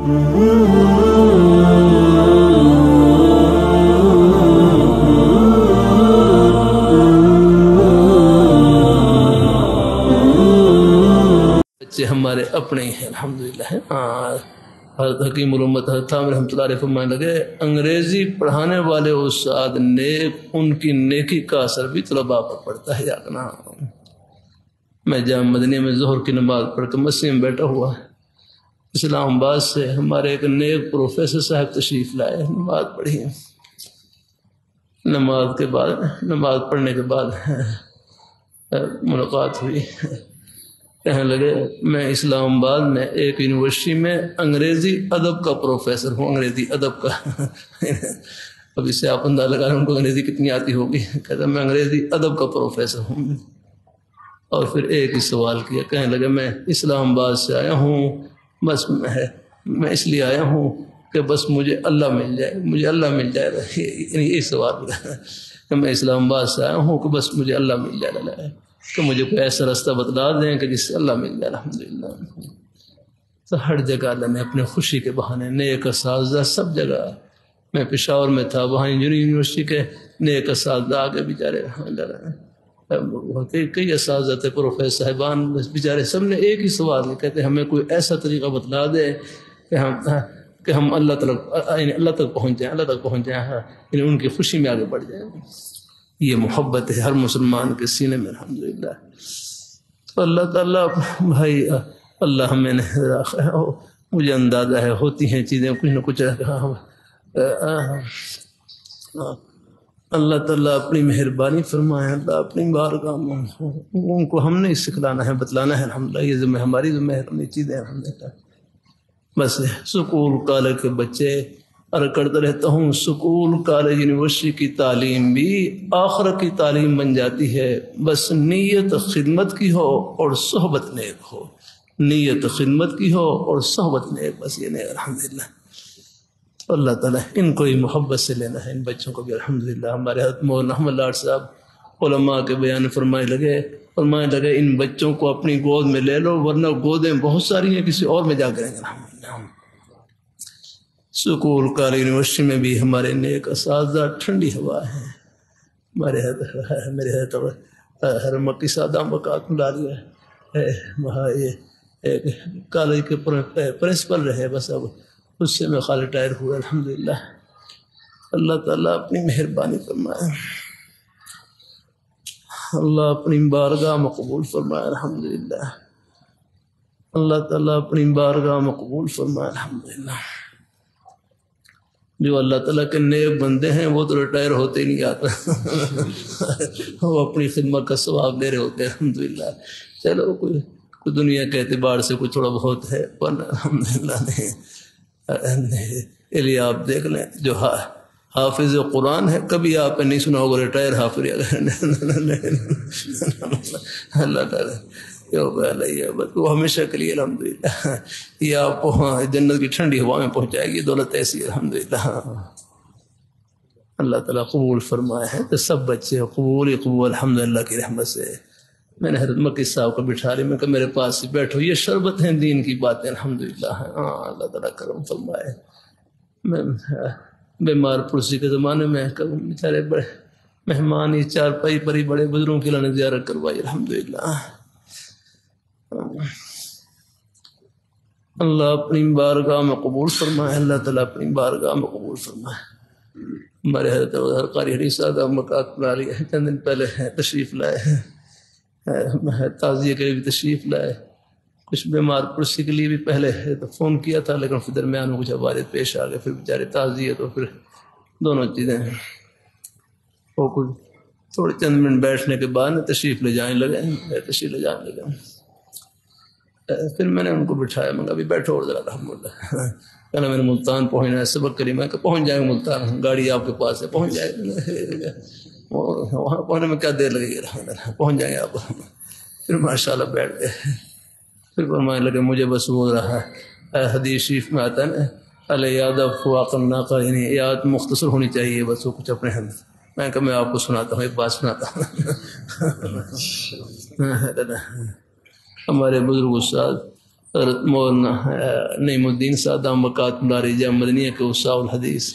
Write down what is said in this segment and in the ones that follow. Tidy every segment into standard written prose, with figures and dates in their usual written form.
بچے ہمارے اپنے ہی ہیں الحمدللہ. حضرت حکیم الامت حضرت تھامر رحمۃ اللہ علیہ فرمانے لگے انگریزی پڑھانے والے استاد نیک ان کی نیکی کا اثر بھی طلباء پر پڑتا ہے. یا میں جامع مدنیہ میں ظہر کی نماز پڑھ کے مسجد میں بیٹھا ہوا اسلام آباد سے ہمارے ایک نیک پروفیسر صاحب تشریف لائے. نماز پڑھی, نماز کے بعد نماز پڑھنے کے بعد ملاقات ہوئی. کہنے لگے میں اسلام آباد میں ایک یونیورسٹی میں انگریزی ادب کا پروفیسر ہوں. انگریزی ادب کا اب اس سے آپ اندازہ لگا رہے ان کو انگریزی کتنی آتی ہوگی. کہتا میں انگریزی ادب کا پروفیسر ہوں. اور پھر ایک ہی سوال کیا. کہنے لگے میں اسلام آباد سے آیا ہوں, بس میں اس لیے آیا ہوں کہ بس مجھے اللہ مل جائے, مجھے اللہ مل جائے. یہی سوال کہ میں اسلام آباد سے آیا ہوں کہ بس مجھے اللہ مل جائے, کہ مجھے کوئی ایسا راستہ بتلا دیں کہ جس سے اللہ مل جائے. الحمدللہ. تو ہر جگہ اللہ نے اپنے خوشی کے بہانے نیک اساتذہ سب جگہ. میں پشاور میں تھا, وہاں انجینئرنگ یونیورسٹی کے نیک اساتذہ آگے بیچارے کئی اساتذہ تھے, پروفیسر صاحبان بیچارے سب نے ایک ہی سوال کہتے ہمیں کوئی ایسا طریقہ بتلا دے کہ ہم اللہ تک پہنچ جائیں, اللہ تک پہنچ جائیں, یعنی ان کی خوشی میں آگے بڑھ جائیں. یہ محبت ہے ہر مسلمان کے سینے میں الحمدللہ. تو اللہ تعالیٰ بھائی اللہ ہمیں مجھے اندازہ ہے ہوتی ہیں چیزیں کچھ نہ کچھ. اللہ تعالیٰ اپنی مہربانی فرمائے. اللہ اپنی بارگاہ میں ان کو ہم نے سکھلانا ہے, بتلانا ہے. الحمدللہ یہ ذمہ ہماری ذمہ ہے اپنی چیزیں. الحمدللہ بس سکول کالج کے بچے کرتا رہتا ہوں. سکول کالج یونیورسٹی کی تعلیم بھی آخرت کی تعلیم بن جاتی ہے, بس نیت خدمت کی ہو اور صحبت نیک ہو. نیت خدمت کی ہو اور صحبت نیک, بس یہ نہیں. الحمدللہ اللہ تعالیٰ ان کو ہی محبت سے لینا ہے, ان بچوں کو بھی. الحمدللہ ہمارے حضرت مولانا احمد لاڈ صاحب علماء کے بیان فرمائے لگے ان بچوں کو اپنی گود میں لے لو ورنہ گودیں بہت ساری ہیں کسی اور میں جا کریں گے. الحمدللہ سکول کالج یونیورسٹی میں بھی ہمارے نیک اساتذہ ٹھنڈی ہوا ہے. میرے حرم کی سادہ مقات ملالیہ ہے, وہاں یہ کالج کے پرنسپل رہے, بس اب اس سے میں خالی ٹائر ہوا. الحمدللہ اللہ تعالیٰ اپنی مہربانی فرمائے, اللہ اپنی بارگاہ میں قبول فرمائے. الحمدللہ اللہ تعالیٰ اپنی بارگاہ میں قبول فرمائے. الحمدللہ جو اللہ تعالیٰ کے نیک بندے ہیں وہ تو ریٹائر ہوتے ہی نہیں آتا وہ اپنی خدمت کا ثواب دے رہے ہوتے ہیں. الحمدللہ چلو کوئی دنیا کے اعتبار سے کوئی تھوڑا بہت ہے, پر الحمدللہ نہیں. آپ دیکھ لیں جو حافظ قرآن ہے, کبھی آپ نے نہیں سنا ہوگا ریٹائر حافظ. اللہ تعالیٰ وہ ہمیشہ کے لیے الحمدللہ یہ آپ کو جنت کی ٹھنڈی ہوا میں پہنچائے گی. دولت ایسی ہے الحمدللہ. اللہ تعالیٰ قبول فرمائے ہیں تو سب بچے قبول الحمدللہ کی رحمت سے. میں نے حضرت مکی صاحب کو بٹھا لی, میں کہ میرے پاس ہی بیٹھو, یہ شربت ہیں دین کی باتیں. الحمدللہ اللہ تعالیٰ کرم فرمائے. میں بیمار پرسی کے زمانے میں بیچارے بڑے مہمان, یہ چارپائی پر ہی بڑے بزرگوں کی اللہ نے زیارت کروائی. الحمدللہ اللہ اپنی بارگاہ میں قبول فرمائے. اللہ تعالیٰ اپنی بارگاہ میں قبول فرمائے. ہمارے حضرت قاری حدیث صاحب مکات بنا لی ہے, چند دن پہلے تشریف لائے ہیں, تعزیے کے لیے بھی تشریف لائے. کچھ بیمار پرسی کے لیے بھی پہلے تو فون کیا تھا, لیکن پھر درمیان میں کچھ عوارض پیش آ گئے, پھر بیچارے تعزیے تو پھر دونوں چیزیں وہ کچھ تھوڑے چند منٹ بیٹھنے کے بعد تشریف لے جانے لگے. پھر میں نے ان کو بٹھایا, میں نے ابھی بیٹھو اور ذرا. الحمدللہ کہنا میں نے ملتان پہنچنا ہے, سبق کری. میں کہ پہنچ جائیں گے ملتان, گاڑی آپ کے پاس ہے, پہنچ جائے گا. وہاں پہنچنے میں کیا دیر لگے گی, پہنچ جائیں گے آپ. پھر ماشاءاللہ بیٹھ گئے. پھر فرمانے لگے مجھے بس وہ رہا حدیث شریف میں آتا ہے نا الیاد فواق الناقہ, یعنی یاد مختصر ہونی چاہیے, بس وہ کچھ اپنے ہم. میں کہ میں آپ کو سناتا ہوں, ایک بات سناتا ہوں. ہمارے بزرگ استاد حضرت مولانا نعیم الدین صادق مکاتم دارجہ مدنیہ کے اصحاب الحدیث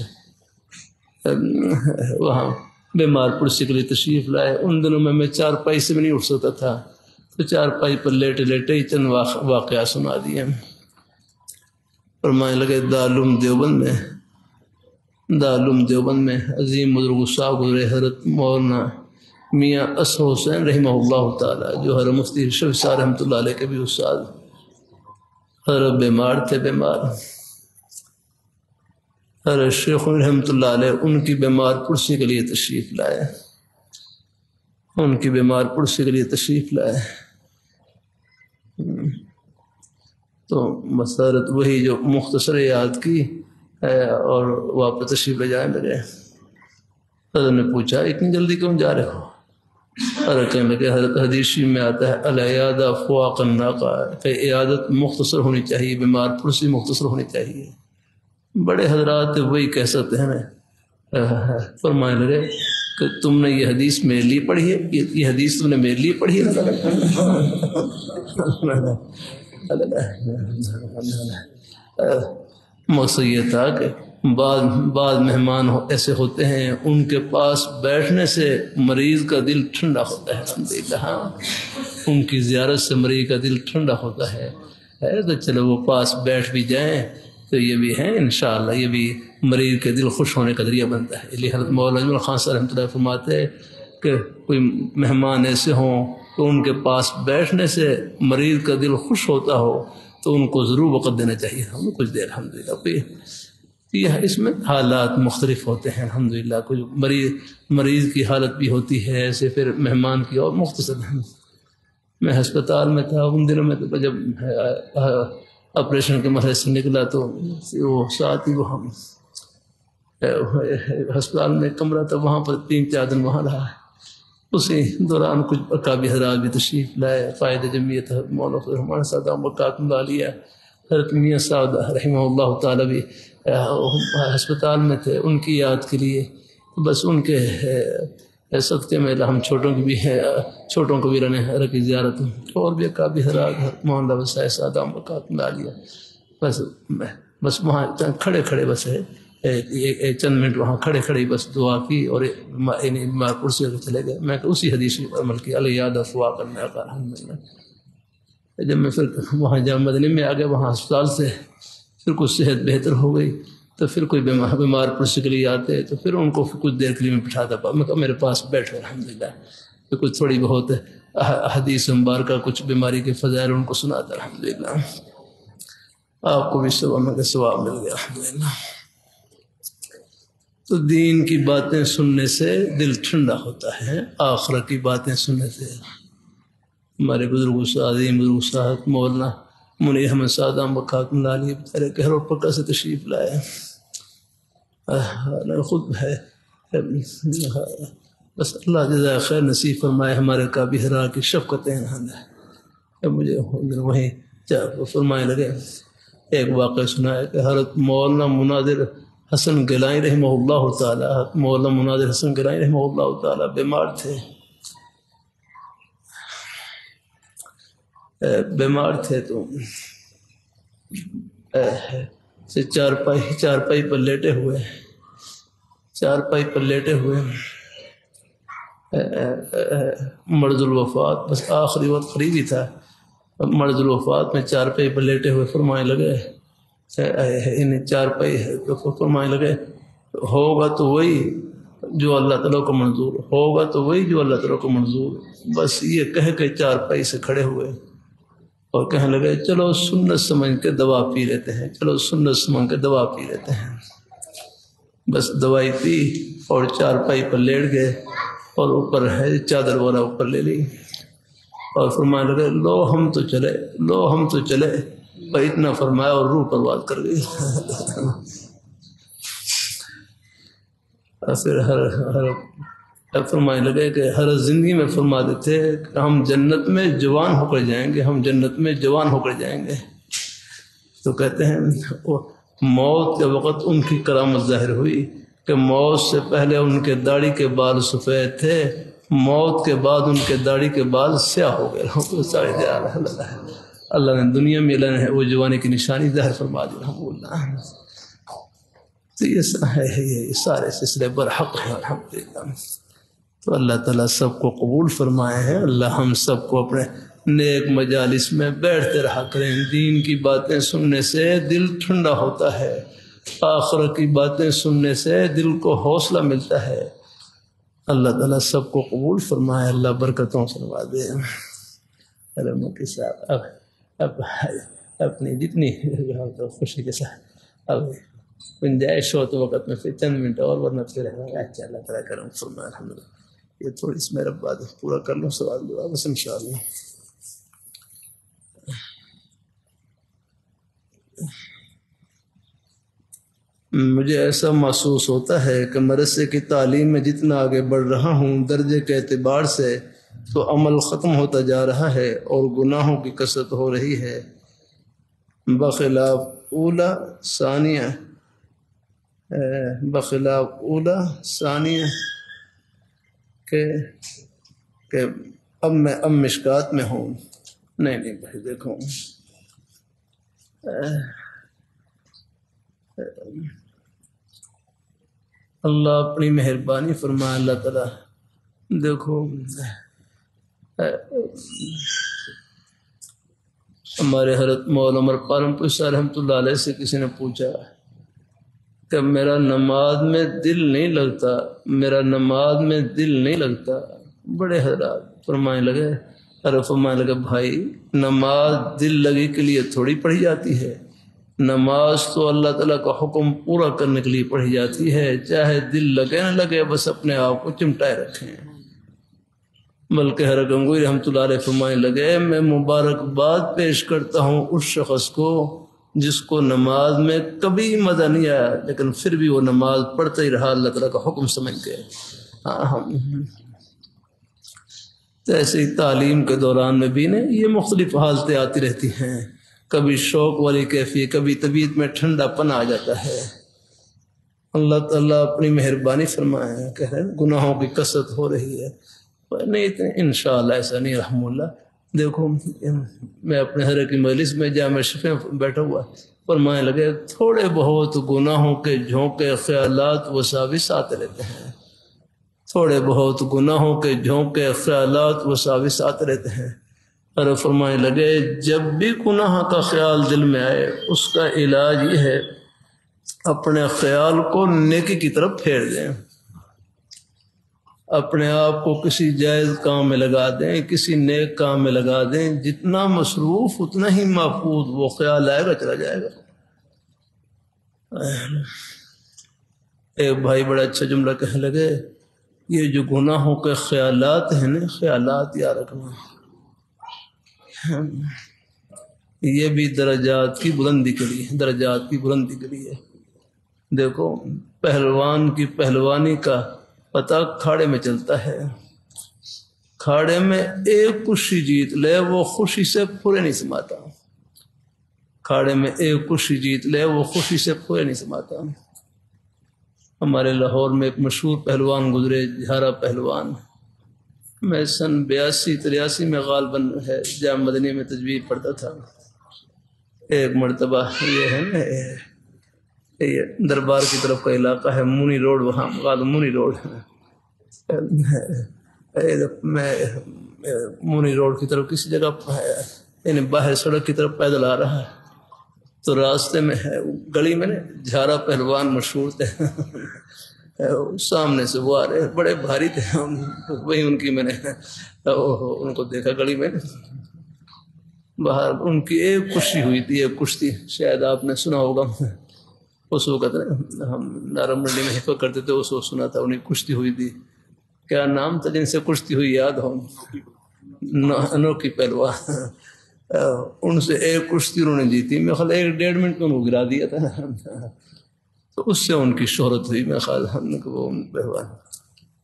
وہاں بیمار پرسی کے لیے تشریف لائے. ان دنوں میں چارپائی سے بھی نہیں اٹھ سکتا تھا، تو چارپائی پر لیٹے لیٹے ہی چند واقعات سنا دیے. فرمانے لگے دارالعلوم دیوبند میں عظیم بزرگ صاحب گزرے حضرت مولانا میاں اسد حسین رحمہ اللہ تعالی، جو حضرت مفتی شفیع صاحب رحمۃ اللہ علیہ کے بھی استاد. حضرت بیمار تھے، حضرت شیخ رحمۃ اللہ علیہ ان کی بیمار پرسی کے لیے تشریف لائے. تو مسرت وہی جو مختصر یاد کی اور واپس تشریف لے جانے لگے. حضرت نے پوچھا اتنی جلدی کیوں جا رہے ہو؟ حضرت کہنے لگے حضرت حدیث میں آتا ہے العیادہ فواق الناقہ، کہ عیادت مختصر ہونی چاہیے، بیمار پرسی مختصر ہونی چاہیے. بڑے حضرات وہی کہہ سکتے ہیں. فرمانے لگے کہ تم نے یہ حدیث میرے لیے پڑھی ہے، یہ حدیث تم نے میرے لیے پڑھی ہے. مقصد یہ تھا کہ بعض مہمان ایسے ہوتے ہیں ان کے پاس بیٹھنے سے مریض کا دل ٹھنڈا ہوتا ہے. الحمدللہ ان کی زیارت سے مریض کا دل ٹھنڈا ہوتا ہے. تو چلو وہ پاس بیٹھ بھی جائیں تو یہ بھی ہے انشاءاللہ یہ بھی مریض کے دل خوش ہونے کا ذریعہ بنتا ہے. اس لیے حضرت مولانا اجمل خان صاحب رحمۃ اللہ فرماتے ہیں کہ کوئی مہمان ایسے ہوں تو ان کے پاس بیٹھنے سے مریض کا دل خوش ہوتا ہو تو ان کو ضرور وقت دینا چاہیے. ہم کچھ دیر الحمدللہ یہ اس میں حالات مختلف ہوتے ہیں. الحمدللہ کچھ مریض کی حالت بھی ہوتی ہے ایسے، پھر مہمان کی اور مختصر. میں ہسپتال میں تھا ان دنوں میں، تو جب آپریشن کے مرحلے سے نکلا تو وہ ساتھ ہی وہ ہم ہسپتال میں کمرہ تھا، وہاں پر 3-4 دن وہاں رہا. اسی دوران کچھ اکابر حضرات بھی تشریف لائے. قائد جمعیت مولانا رحمان صاحب مکاتم عالیہ حضرت میاں صاحب رحمہ اللہ تعالی بھی ہسپتال میں تھے. ان کی یاد کے لیے بس ان کے صدقے میں ہم چھوٹوں کو بھی رکھی زیارت، اور بھی اکابر حضرات مولانا وسائل صاحب مکاتم عالیہ بس وہاں کھڑے بس ہے چند منٹ وہاں کھڑے بس دعا کی اور بیمار پرسی ہو کے چلے گئے. میں اسی حدیث پر عمل کیا العیادہ فواق الناقہ. الحمدللہ جب میں پھر وہاں جامع مدنی میں آ گیا، وہاں ہسپتال سے پھر کچھ صحت بہتر ہو گئی تو پھر کوئی بیمار پرسی کے لیے آتے تو پھر ان کو کچھ دیر کے لیے میں بٹھاتا. میں کہا میرے پاس بیٹھو الحمدللہ، تو کچھ تھوڑی بہت حدیث مبارکہ کچھ بیماری کے فضائل ان کو سناتا. الحمدللہ آپ کو بھی ثواب مل گیا الحمدللہ. تو دین کی باتیں سننے سے دل ٹھنڈا ہوتا ہے، آخرت کی باتیں سننے سے. ہمارے بزرگ صاحب مولانا منیر احمد صادق مکاتم عالیہ بیچارے کہر اور پکا سے تشریف لائے. خود ہے بس اللہ جزائے خیر نصیب فرمائے. ہمارے کابی حرا کی شفقتیں مجھے وہیں فرمائے لگے. ایک واقعہ سنا ہے کہ حضرت مولانا مناظر حسن گیلانی رحمہ اللہ تعالی، مولانا مناظر حسن گیلانی رحمہ اللہ تعالی بیمار تھے تو چارپائی پر لیٹے ہوئے مرض الوفات، بس آخری وقت قریب ہی تھا. مرض الوفات میں چارپائی پر لیٹے ہوئے فرمانے لگے فرمانے لگے ہوگا تو وہی جو اللہ تعالیٰ کو منظور. بس یہ کہہ کے چارپائی سے کھڑے ہوئے اور کہنے لگے چلو سنت سمجھ کے دوا پی لیتے ہیں. بس دوائی پی اور چارپائی پر لیٹ گئے اور اوپر ہے چادر والا اوپر لے لی اور فرمانے لگے لو ہم تو چلے پر اتنا فرمایا اور روح پرواز کر گئی. پھر فرمانے لگے کہ ہر زندگی میں فرما دیتے کہ ہم جنت میں جوان ہو کر جائیں گے. تو کہتے ہیں موت کے وقت ان کی کرامت ظاہر ہوئی کہ موت سے پہلے ان کے داڑھی کے بال سفید تھے، موت کے بعد ان کے داڑھی کے بال سیاہ ہو گئے. اللہ نے دنیا میں وہ جوانی کی نشانی ظاہر فرما دی الحمدللہ. تو یہ سارے سلسلے برحق ہیں الحمدللہ. تو اللہ تعالیٰ سب کو قبول فرمائے ہیں. اللہ ہم سب کو اپنے نیک مجالس میں بیٹھتے رہا کریں. دین کی باتیں سننے سے دل ٹھنڈا ہوتا ہے، آخرت کی باتیں سننے سے دل کو حوصلہ ملتا ہے. اللہ تعالیٰ سب کو قبول فرمائے. اللہ برکتوں سے نوازے. کے ساتھ اب اپنی جتنی خوشی کے ساتھ اب گنجائش ہو تو وقت میں پھر چند منٹ اور ورنہ پھر اچھا اللہ تعالیٰ کرم فرمائے. الحمدللہ. یہ تھوڑی سی میرا بات پورا کر لوں، سوال دعا بس انشاءاللہ. مجھے ایسا محسوس ہوتا ہے کہ مدرسے کی تعلیم میں جتنا آگے بڑھ رہا ہوں درجے کے اعتبار سے تو عمل ختم ہوتا جا رہا ہے اور گناہوں کی کثرت ہو رہی ہے، بخلاف اولا ثانیہ کہ اب میں مشکات میں ہوں. نہیں بھائی دیکھو، اللہ اپنی مہربانی فرمائے. اللہ تعالیٰ دیکھو ہمارے حضرت مولانا عمر پالنپور صاحب رحمۃ اللہ علیہ سے کسی نے پوچھا کہ میرا نماز میں دل نہیں لگتا. بڑے حضرات فرمانے لگے بھائی نماز دل لگی کے لیے تھوڑی پڑھی جاتی ہے. نماز تو اللہ تعالیٰ کا حکم پورا کرنے کے لیے پڑھی جاتی ہے، چاہے دل لگے نہ لگے بس اپنے آپ کو چمٹائے رکھیں. بلکہ حضرت گنگوئی رحمۃ اللہ علیہ فرمانے لگے میں مبارکباد پیش کرتا ہوں اس شخص کو جس کو نماز میں کبھی مزہ نہیں آیا لیکن پھر بھی وہ نماز پڑھتا ہی رہا اللہ تعالیٰ کا حکم سمجھ کے. تو ایسے ہی تعلیم کے دوران میں بھی یہ مختلف حالتیں آتی رہتی ہیں. کبھی شوق والی کیفیت، کبھی طبیعت میں ٹھنڈا پن آ جاتا ہے. اللہ تعالیٰ اپنی مہربانی فرمائے. کہہ رہے ہیں گناہوں کی کثرت ہو رہی ہے. نہیں انشاءاللہ ایسا نہیں رحم اللہ. دیکھو میں اپنے حضرت کی مجلس میں جامع شفیع بیٹھا ہوا فرمانے لگے تھوڑے بہت گناہوں کے جھونکے خیالات وساوس آتے رہتے ہیں. تھوڑے بہت گناہوں کے جھونکے خیالات وساوس آتے رہتے ہیں. اور فرمانے لگے جب بھی گناہ کا خیال دل میں آئے اس کا علاج یہ ہے اپنے خیال کو نیکی کی طرف پھیر دیں. اپنے آپ کو کسی جائز کام میں لگا دیں، کسی نیک کام میں لگا دیں. جتنا مصروف اتنا ہی محفوظ وہ خیال آئے گا چلا جائے گا. ایک بھائی بڑا اچھا جملہ کہنے لگے یہ جو گناہوں کے خیالات ہیں نا، خیالات یاد رکھنا یہ بھی درجات کی بلندی کے لیے. دیکھو پہلوان کی پہلوانی کا پتہ کھاڑے میں چلتا ہے. کھاڑے میں ایک کشی جیت لے وہ خوشی سے پورے نہیں سماتا. ہمارے لاہور میں ایک مشہور پہلوان گزرے جھارا پہلوان. میں سن 82-83 میں غالباً ہے جامع مدنی میں تجوید پڑھتا تھا. ایک مرتبہ یہ ہے نا یہ دربار کی طرف کا علاقہ ہے مونی روڈ، وہاں غالب مونی روڈ میں مونی روڈ کی طرف کسی جگہ یعنی باہر سڑک کی طرف پیدل آ رہا ہے تو راستے میں ہے گلی میں جھارا پہلوان مشہور تھے. سامنے سے وہ آ رہے بڑے بھاری تھے. وہی ان کی میں نے ان کو دیکھا گلی میں باہر. ان کی ایک کشتی ہوئی تھی، ایک کشتی شاید آپ نے سنا ہوگا. اس وقت ہم نارم منڈی میں حفظ کرتے تھے، اس وقت سنا تھا انہیں کشتی ہوئی تھی. کیا نام تھا جن سے کشتی ہوئی یاد ہو؟ انوکھی پہلوان. ان سے ایک کشتی انہوں نے جیتی. میں خیال 1-1.5 منٹ میں ان کو گرا دیا تھا. تو اس سے ان کی شہرت ہوئی. میں خیال وہ پہلوان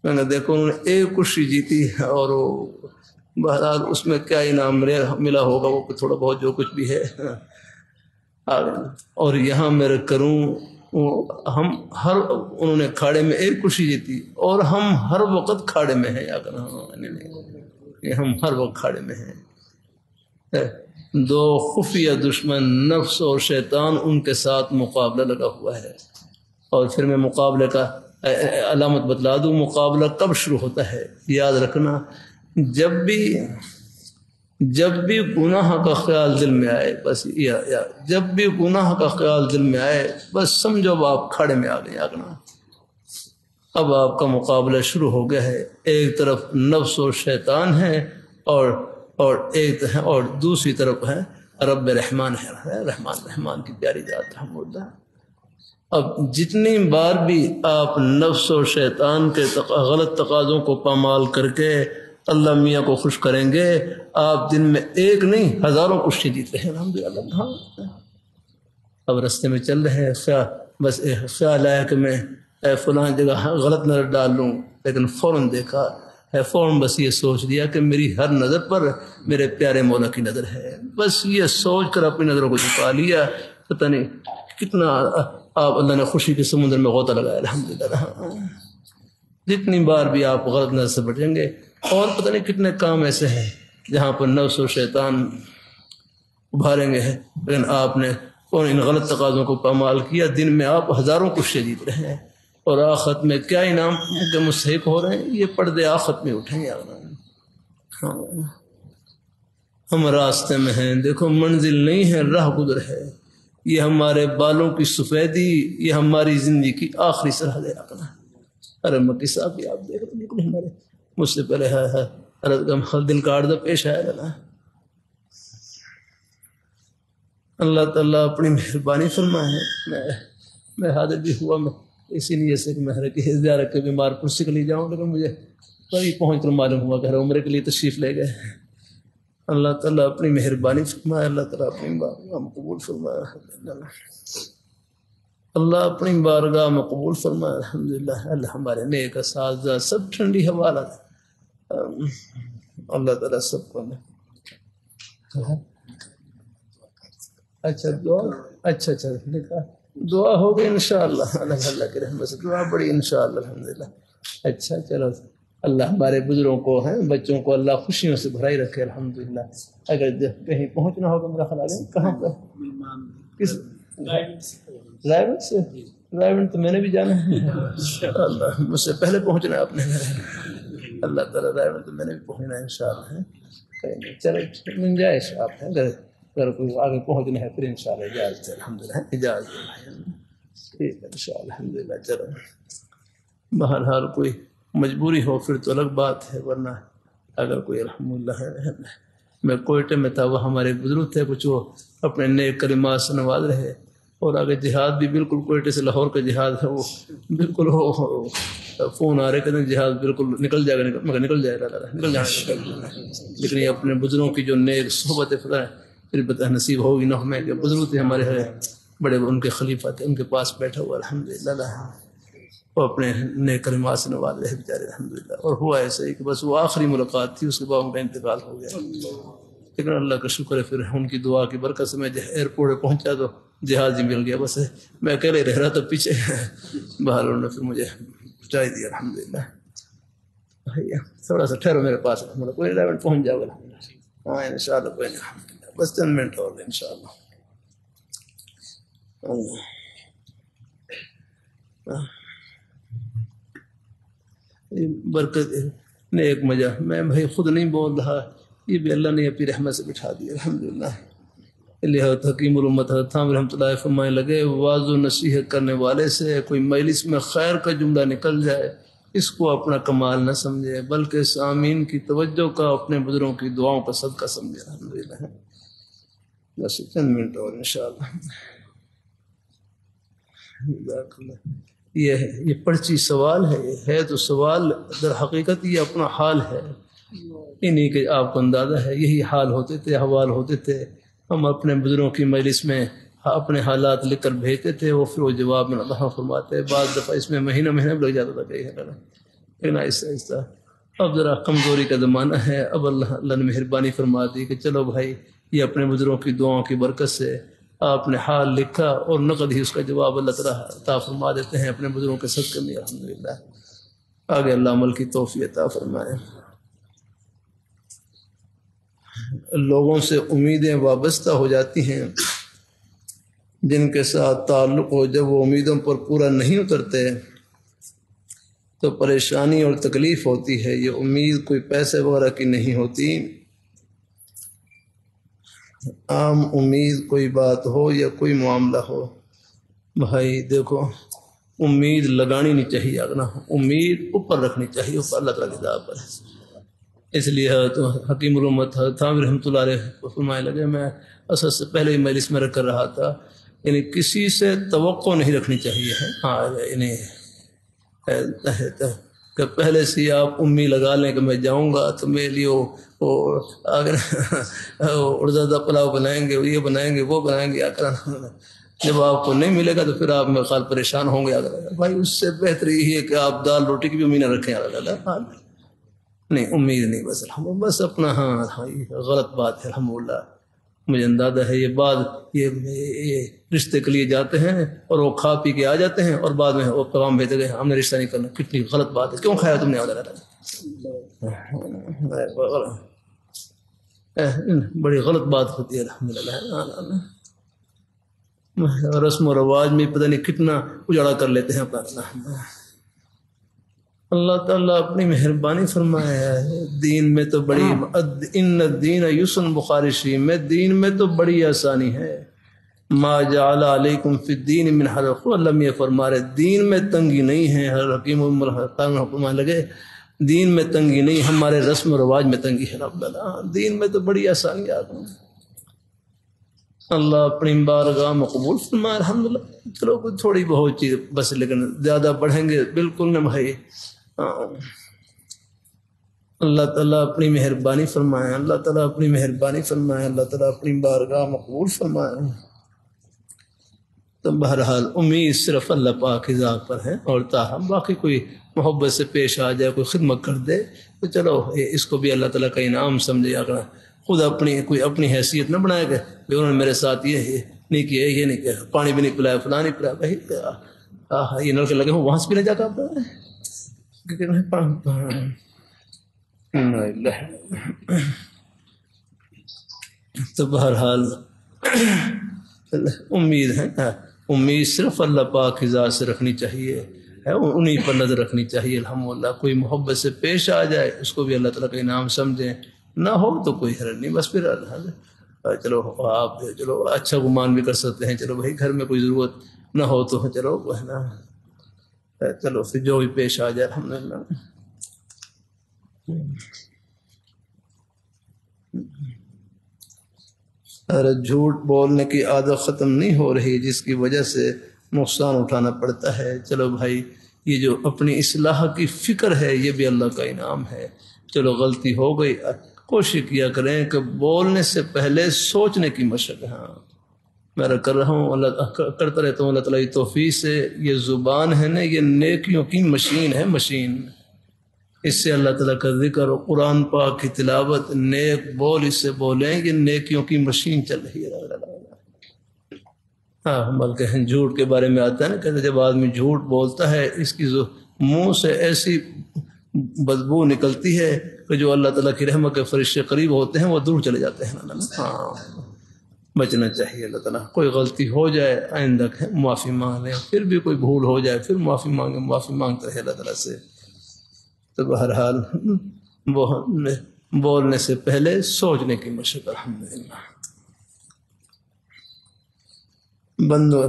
میں نے دیکھو انہوں نے ایک کشتی جیتی اور بہرحال اس میں کیا انعام ملا ہوگا وہ تھوڑا بہت جو کچھ بھی ہے. اور یہاں میرے کروں ہم انہوں نے کھاڑے میں ایک کشتی جیتی اور ہم ہر وقت کھاڑے میں ہیں. یا ہم ہر وقت کھاڑے میں ہیں. دو خفیہ دشمن نفس اور شیطان ان کے ساتھ مقابلہ لگا ہوا ہے۔ اور پھر میں مقابلے کا علامت بتلا دوں، مقابلہ کب شروع ہوتا ہے؟ یاد رکھنا، جب بھی گناہ کا خیال دل میں آئے، بس جب بھی گناہ کا خیال دل میں آئے بس سمجھو اب آپ کھاڑے میں آ گئے آگنا۔ اب آپ کا مقابلہ شروع ہو گیا ہے، ایک طرف نفس اور شیطان ہے اور دوسری طرف ہے رب رحمان ہے، رحمان کی پیاری ذات رحم اللہ۔ اب جتنی بار بھی آپ نفس اور شیطان کے غلط تقاضوں کو پامال کر کے اللہ میاں کو خوش کریں گے، آپ دن میں ایک نہیں ہزاروں خوشی جیتے ہیں الحمدللہ۔ اب رستے میں چل رہے ہیں، بس خیال آیا کہ میں فلاں جگہ غلط نظر ڈال لوں، لیکن فوراً دیکھا ہے، فوراً بس یہ سوچ لیا کہ میری ہر نظر پر میرے پیارے مولا کی نظر ہے، بس یہ سوچ کر اپنی نظروں کو چھپا لیا۔ پتہ نہیں کتنا آپ اللہ نے خوشی کے سمندر میں غوطہ لگایا الحمدللہ۔ جتنی بار بھی آپ غلط نظر سے بچیں گے، اور پتہ نہیں کتنے کام ایسے ہیں جہاں پر نفس و شیطان ابھاریں گے، لیکن آپ نے ان غلط تقاضوں کو پامال کیا، دن میں آپ ہزاروں خوشیاں جیت رہے ہیں، اور آخرت میں کیا انعام کے مستحق ہو رہے ہیں، یہ پردے آخرت میں اٹھیں گے۔ ہم راستے میں ہیں، دیکھو منزل نہیں ہے، راہ گزر ہے، یہ ہمارے بالوں کی سفیدی، یہ ہماری زندگی کی آخری سرحد ہے۔ ارے مکی صاحب بھی آپ دیکھ رہے بالکل ہمارے مجھ سے پہلے دل کا عرض پیش آیا نا۔ اللہ تعالیٰ اپنی مہربانی فرمائے، میں حاضر بھی ہوا، میں اسی لیے سے کہ میں زیارت کے بیمار پرسی کے لیے جاؤں، لیکن مجھے وہی پہنچ کر معلوم ہوا کہ عمرے کے لیے تشریف لے گئے۔ اللہ تعالیٰ اپنی مہربانی فرمائے، اللہ تعالیٰ اپنی بارگاہ میں قبول فرمائے، اللہ اپنی بارگاہ میں قبول فرمائے الحمدللہ۔ اللہ ہمارے نیک اساتذہ سب ٹھنڈی حوالت، اللہ تعالیٰ سب کو اچھا دعا، اچھا لکھا دعا ہوگی انشاءاللہ، اللہ کی رحمت سے دعا بڑی انشاءاللہ الحمدللہ۔ اچھا چلو، اللہ ہمارے بزرگوں کو ہیں بچوں کو اللہ خوشیوں سے بھرائی رکھے الحمدللہ۔ اگر کہیں پہنچنا ہوگا میرا خیال ہے کہاں پر، کس رائے سے؟ رائے تو میں نے بھی جانا ہے، اللہ مجھ سے پہلے پہنچنا ہے آپ نے، اللہ تعالیٰ رائے تو میں نے بھی پہنچنا ہے انشاءاللہ۔ چلو گنجائش آپ ہیں، اگر کوئی آگے پہنچنا ہے پھر انشاءاللہ اجازت ہے الحمدللہ، اجازت ہے ٹھیک ہے انشاءاللہ الحمدللہ۔ چلو بہرحال کوئی مجبوری ہو پھر تو الگ بات ہے، ورنہ اگر کوئی الحمدللہ ہے۔ میں کوئٹے میں تھا، وہ ہمارے بزرگ تھے کچھ، وہ اپنے نیک کلمات سے نواز رہے، اور آگے جہاد بھی بالکل کوئٹے سے لاہور کا جہاد ہے، وہ بالکل فون آ رہے کہتے ہیں جہاد بالکل نکل جائے گا، مگر نکل جائے گا، لیکن یہ اپنے بزرگوں کی جو نیک صحبت ہے پھر نصیب ہوگی نہ ہمیں، کہ بزرگ تھے ہمارے بڑے، ان کے خلیفہ تھے، ان کے پاس بیٹھا ہوا الحمدللہ، وہ اپنے نیک کلمات سے نواز رہے بیچارے الحمدللہ۔ اور ہوا ایسا ہی کہ بس وہ آخری ملاقات تھی، اس کے بعد ان کا انتقال ہو گیا، لیکن اللہ کا شکر ہے پھر ان کی دعا کی برکت سے میں ایئرپورٹ پہنچا تو جہاز ہی مل گیا، بس میں اکیلے رہ رہا تھا پیچھے، باہر انہوں نے پھر مجھے پہنچا دیا الحمدللہ۔ تھوڑا سا ٹھہرو میرے پاس، کوئی ڈرائیور پہنچ جاؤ گا، ہاں انشاءاللہ کوئی نہیں، بس 10 منٹ اور انشاءاللہ۔ برکت نیک مزہ، میں بھائی خود نہیں بول رہا، یہ بھی اللہ نے اپنی رحمت سے بٹھا دیا الحمدللہ۔ لہٰذا حکیم الامت حضرت تھانوی رحمۃ اللہ فرمانے لگے، واعظ و نصیحت کرنے والے سے کوئی مجلس میں خیر کا جملہ نکل جائے اس کو اپنا کمال نہ سمجھے، بلکہ سامعین کی توجہ کا اپنے بزرگوں کی دعاؤں کا صدقہ سمجھے الحمدللہ۔ بس 10 منٹ اور انشاءاللہ۔ یہ پرچی سوال ہے، یہ ہے تو سوال، در حقیقت یہ اپنا حال ہے، انہیں کہ آپ کو اندازہ ہے یہی حال ہوتے تھے، احوال ہوتے تھے۔ ہم اپنے بزرگوں کی مجلس میں اپنے حالات لکھ کر بھیجتے تھے، وہ پھر وہ جواب میں اللہ فرماتے، بعض دفعہ اس میں مہینہ بھی لگ جاتا تھا کئی ہے، لیکن آہستہ آہستہ اب ذرا کمزوری کا زمانہ ہے، اب اللہ نے مہربانی فرما دی کہ چلو بھائی، یہ اپنے بزرگوں کی دعاؤں کی برکت سے آپ نے حال لکھا اور نقد ہی اس کا جواب اللہ تعالیٰ عطا فرما دیتے ہیں اپنے بزرگوں کے صدقے میں الحمدللہ۔ آگے اللہ عمل کی توفیق عطا فرمائے۔ لوگوں سے امیدیں وابستہ ہو جاتی ہیں جن کے ساتھ تعلق ہو، جب وہ امیدوں پر پورا نہیں اترتے تو پریشانی اور تکلیف ہوتی ہے۔ یہ امید کوئی پیسے وغیرہ کی نہیں ہوتی، عام امید کوئی بات ہو یا کوئی معاملہ ہو۔ بھائی دیکھو، امید لگانی نہیں چاہیے، اگر امید اوپر رکھنی چاہیے، اوپر اللہ تعالیٰ کی ذات پر۔ اس لیے حکیم الامت تھانوی رحمۃ اللہ علیہ فرمائے لگے، میں اصل سے پہلے ہی مجلس میں رکھ کر رہا تھا، یعنی کسی سے توقع نہیں رکھنی چاہیے ہے، ہاں یعنی کہ پہلے سے آپ امی لگا لیں کہ میں جاؤں گا تو میرے لیے اگر اردو پلاؤ بنائیں گے، یہ بنائیں گے، وہ بنائیں گے، جب آپ کو نہیں ملے گا تو پھر آپ میرے خیال پریشان ہوں گے۔ بھائی اس سے بہتر یہ ہے کہ آپ دال روٹی کی بھی امید نہ رکھیں، نہیں امید نہیں، بس اپنا ہاں یہ غلط بات ہے۔ الحمدللہ مجھے اندازہ ہے یہ بات، یہ رشتے کے لیے جاتے ہیں اور وہ کھا پی کے آ جاتے ہیں اور بعد میں وہ پیغام بھیجتے گئے ہم نے رشتہ نہیں کرنا، کتنی غلط بات ہے، کیوں کھایا تم نے؟ بڑی غلط بات ہوتی ہے الحمدللہ۔ رسم و رواج میں پتہ نہیں کتنا اجاڑا کر لیتے ہیں اپنا۔ اللہ تعالیٰ اپنی مہربانی فرمایا ہے، دین میں تو بڑی ان الدین یسر، بخاری شریف میں دین میں تو بڑی آسانی ہے۔ ما جعل علیکم فی الدین من حرج، اللہ یہ فرما رہے دین میں تنگی نہیں ہے۔ حکیم فرمانے لگے دین میں تنگی نہیں، ہمارے رسم و رواج میں تنگی ہے۔ دین میں تو بڑی آسانی آ گئی، اللہ اپنی بارگاہ میں قبول فرمائے الحمدللہ۔ چلو کوئی تھوڑی بہت چیز بس، لیکن زیادہ بڑھیں گے بالکل نہ بھائی۔ اللہ تعالیٰ اپنی مہربانی فرمائے، اللہ تعالیٰ اپنی مہربانی فرمائے، اللہ تعالیٰ اپنی بارگاہ مقبول فرمائے۔ تو بہرحال امید صرف اللہ پاک کی ذات پر ہے، اور تاہم باقی کوئی محبت سے پیش آ جائے، کوئی خدمت کر دے تو چلو اس کو بھی اللہ تعالیٰ کا انعام سمجھے۔ اگر خود اپنی حیثیت نہ بنائے گا کہ انہوں نے میرے ساتھ یہ نہیں کیا، یہ نہیں کیا، پانی بھی نہیں پلایا، فلاں نہیں پلایا، بھائی یہ نل کے لگے ہوں وہاں سے بھی نہ جاتا آپ تو بہرحال امید ہے، امید صرف اللہ پاک کی ذات سے رکھنی چاہیے، انہی پر نظر رکھنی چاہیے الحمدللہ۔ کوئی محبت سے پیش آ جائے اس کو بھی اللہ تعالیٰ کا انعام سمجھیں، نہ ہو تو کوئی حرج نہیں، بس پھر چلو آپ چلو اچھا گمان بھی کر سکتے ہیں، چلو بھائی گھر میں کوئی ضرورت نہ ہو تو چلو وہ ہے نا، چلو پھر جو بھی پیش آ جائے الحمدللہ۔ ارے جھوٹ بولنے کی عادت ختم نہیں ہو رہی، جس کی وجہ سے نقصان اٹھانا پڑتا ہے۔ چلو بھائی یہ جو اپنی اصلاح کی فکر ہے یہ بھی اللہ کا انعام ہے۔ چلو غلطی ہو گئی، کوشش کیا کریں کہ بولنے سے پہلے سوچنے کی مشق، ہاں میں کر رہا ہوں، اللہ کرتا رہتا ہوں، اللہ تعالیٰ کی توفیق سے۔ یہ زبان ہے نا، یہ نیکیوں کی مشین ہے، مشین۔ اس سے اللہ تعالیٰ کا ذکر اور قرآن پاک کی تلاوت، نیک بول اس سے بولیں، یہ نیکیوں کی مشین چل رہی ہے۔ ہاں بلکہ جھوٹ کے بارے میں آتا ہے نا، کہتے جب آدمی جھوٹ بولتا ہے اس کی منہ سے ایسی بدبو نکلتی ہے کہ جو اللہ تعالیٰ کی رحمت کے فرشتے قریب ہوتے ہیں وہ دور چلے جاتے ہیں۔ ہاں بچنا چاہیے اللہ تعالیٰ۔ کوئی غلطی ہو جائے آئندہ معافی مانگ لیں، پھر بھی کوئی بھول ہو جائے پھر معافی مانگے، معافی مانگتے رہے اللہ تعالیٰ سے۔ تو بہرحال بولنے سے پہلے سوچنے کی مشق الحمدللہ۔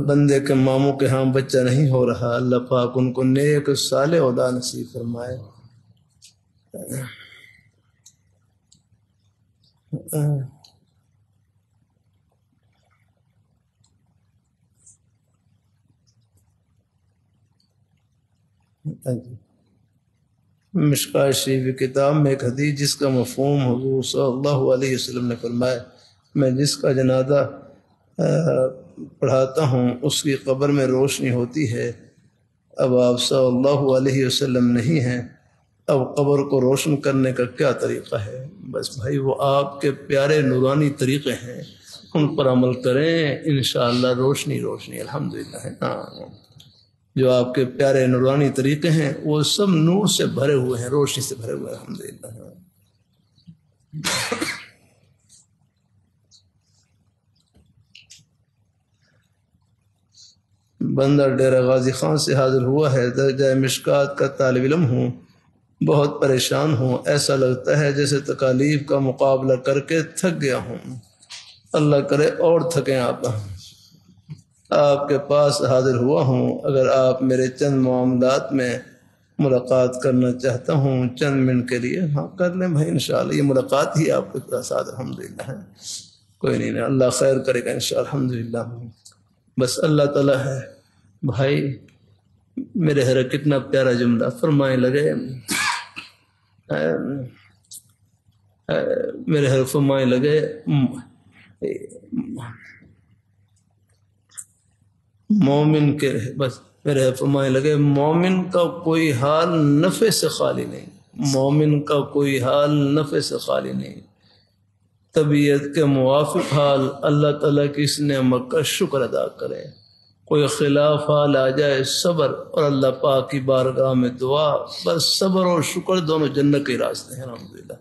بندے کے ماموں کے ہاں بچہ نہیں ہو رہا، اللہ پاک ان کو نیک صالح اولاد نصیب فرمائے۔ مشکوٰۃ شریف کی کتاب میں ایک حدیث جس کا مفہوم حضور صلی اللہ علیہ وسلم نے فرمایا، میں جس کا جنازہ پڑھاتا ہوں اس کی قبر میں روشنی ہوتی ہے۔ اب آپ صلی اللہ علیہ وسلم نہیں ہیں، اب قبر کو روشن کرنے کا کیا طریقہ ہے؟ بس بھائی وہ آپ کے پیارے نورانی طریقے ہیں، ان پر عمل کریں، انشاءاللہ روشنی روشنی الحمدللہ ہے۔ جو آپ کے پیارے نورانی طریقے ہیں وہ سب نور سے بھرے ہوئے ہیں، روشنی سے بھرے ہوئے ہیں الحمدللہ۔ بندہ ڈیرہ غازی خان سے حاضر ہوا ہے، درجہ مشکات کا طالب علم ہوں، بہت پریشان ہوں، ایسا لگتا ہے جیسے تکالیف کا مقابلہ کر کے تھک گیا ہوں، اللہ کرے اور تھکیں آپ کے پاس حاضر ہوا ہوں، اگر آپ میرے چند معاملات میں ملاقات کرنا چاہتا ہوں چند منٹ کے لیے۔ ہاں کر لیں بھائی انشاءاللہ، یہ ملاقات ہی آپ کے ساتھ الحمدللہ ہے، کوئی نہیں، اللہ خیر کرے گا انشاءاللہ الحمدللہ۔ بس اللہ تعالیٰ ہے بھائی، میرے ہر کتنا پیارا جملہ فرمائے لگے، میرے ہر فرمائے لگے مومن کے، بس میرے فرمائے لگے مومن کا کوئی حال نفع سے خالی نہیں، مومن کا کوئی حال نفع سے خالی نہیں، طبیعت کے موافق حال اللہ تعالیٰ کی اس نعمت کا شکر ادا کرے، کوئی خلاف حال آ جائے صبر اور اللہ پاک کی بارگاہ میں دعا، بس صبر اور شکر دونوں جنت کے راستے ہیں الحمدللہ۔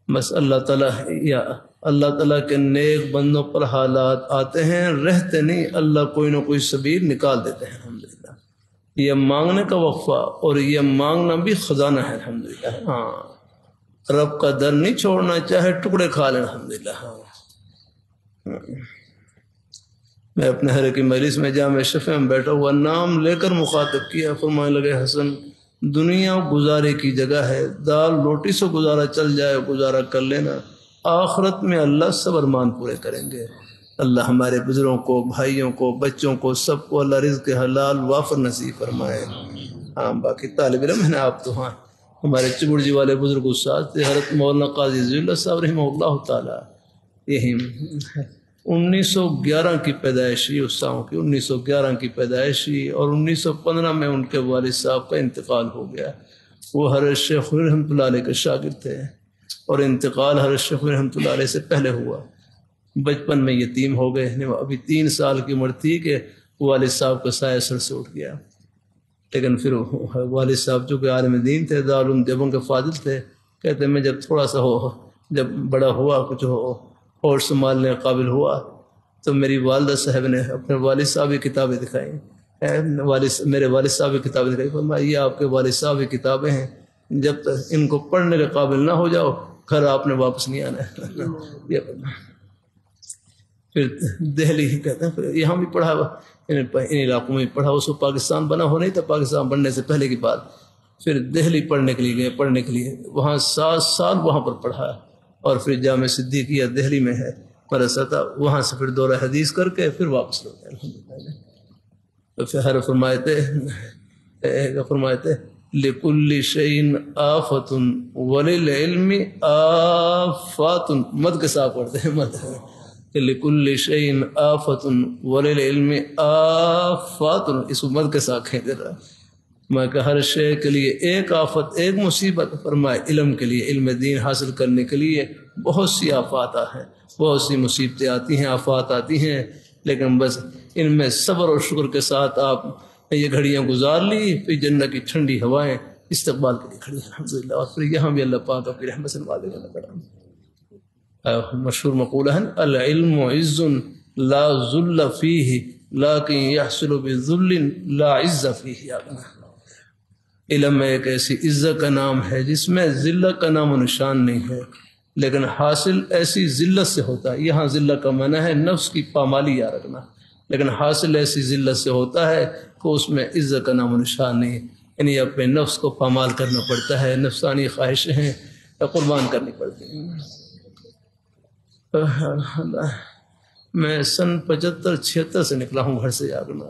بس اللہ تعالیٰ یا اللہ تعالیٰ کے نیک بندوں پر حالات آتے ہیں، رہتے نہیں، اللہ کوئی نہ کوئی سبیل نکال دیتے ہیں الحمدللہ۔ یہ مانگنے کا وقفہ اور یہ مانگنا بھی خزانہ ہے الحمدللہ۔ ہاں رب کا در نہیں چھوڑنا، چاہے ٹکڑے کھا لیں الحمدللہ۔ ہاں میں اپنے ہر کی مجلس میں جامع شفیع میں بیٹھا ہوا نام لے کر مخاطب کیا، فرمانے لگے حسن دنیا گزارے کی جگہ ہے، دال روٹی سے گزارا چل جائے گزارا کر لینا، آخرت میں اللہ سب ارمان پورے کریں گے۔ اللہ ہمارے بزرگوں کو، بھائیوں کو، بچوں کو، سب کو اللہ رزق حلال وافر نصیب فرمائے۔ ہاں باقی طالب علم ہیں آپ تو، ہاں ہمارے چبڑ جی والے بزرگ استاد تھے حضرت مولانا قاضی ضیاء اللہ صاحب رحمہ اللہ تعالیٰ، یہی 1911 کی پیدائشی، اسامہ کی 1911 کی پیدائشی، اور 1915 میں ان کے والد صاحب کا انتقال ہو گیا۔ وہ حضرت شیخ رحمۃ اللہ علیہ کے شاگرد تھے اور انتقال حضرت شیخ رحمۃ اللہ علیہ سے پہلے ہوا، بچپن میں یتیم ہو گئے، ابھی 3 سال کی عمر تھی کہ والد صاحب کا سایہ سر سے اٹھ گیا۔ لیکن پھر والد صاحب جو کہ عالم دین تھے، دارالعلوم دیوبند کے فاضل تھے، کہتے میں جب تھوڑا سا جب بڑا ہوا، کچھ اور سنبھالنے قابل ہوا، تو میری والدہ صاحب نے اپنے والد صاحب کی کتابیں دکھائیں، میرے والد صاحب کی کتابیں دکھائی، فرمایا یہ آپ کے والد صاحب کی کتابیں ہیں، جب تک ان کو پڑھنے کے قابل نہ ہو جاؤ گھر آپ نے واپس نہیں آنا ہے۔ پھر دہلی کہتے ہیں، پھر یہاں بھی پڑھا، ان علاقوں میں پڑھا، اس کو پاکستان بنا ہو نہیں تھا، پاکستان بننے سے پہلے کی بات، پھر دہلی پڑھنے کے لیے گئے، پڑھنے کے لیے وہاں 7 سال وہاں پر پڑھا، اور پھر جامع صدیقیہ دہلی میں ہے مدرسہ تھا، وہاں سے پھر دورہ حدیث کر کے پھر واپس لوٹ گئے الحمدللہ۔ تو پھر فرمائے تھے لِكُلِّ شَيْءٍ آفَةٌ وَلِلْعِلْمِ آفَاتٌ، مد کے ساتھ پڑھتے ہیں، مد کہ لِكُلِّ شَيْءٍ آفَةٌ وَلِلْعِلْمِ آفَاتٌ، اس کو مد کے ساتھ کہتے رہا، میں کہ ہر شے کے لیے ایک آفت، ایک مصیبت، فرمائے علم کے لیے، علم دین حاصل کرنے کے لیے بہت سی آفات ہیں، بہت سی مصیبتیں آتی ہیں، آفات آتی ہیں، لیکن بس ان میں صبر اور شکر کے ساتھ آپ یہ گھڑیاں گزار لی، پھر جنت کی ٹھنڈی ہوائیں استقبال کے لیے کھڑی ہیں الحمدللہ، اور پھر یہاں بھی اللہ پاک اپنی رحمت سے نوازے گا۔ مشہور مقولہ ہے العلم عز لا ذل فیہ لیکن یحصل بذل لا عز فیہ، علم ایک ایسی عزت کا نام ہے جس میں ذلت کا نام و نشان نہیں ہے، لیکن حاصل ایسی ذلت سے ہوتا ہے، یہاں ذلت کا معنی ہے نفس کی پامالی یا رکھنا، لیکن حاصل ایسی ذلت سے ہوتا ہے کہ اس میں عزت کا نام و نشان نہیں، یعنی اپنے نفس کو پامال کرنا پڑتا ہے، نفسانی خواہشیں ہیں قربان کرنی پڑتی ہیں۔ میں سن 75-76 سے نکلا ہوں گھر سے جاگنا،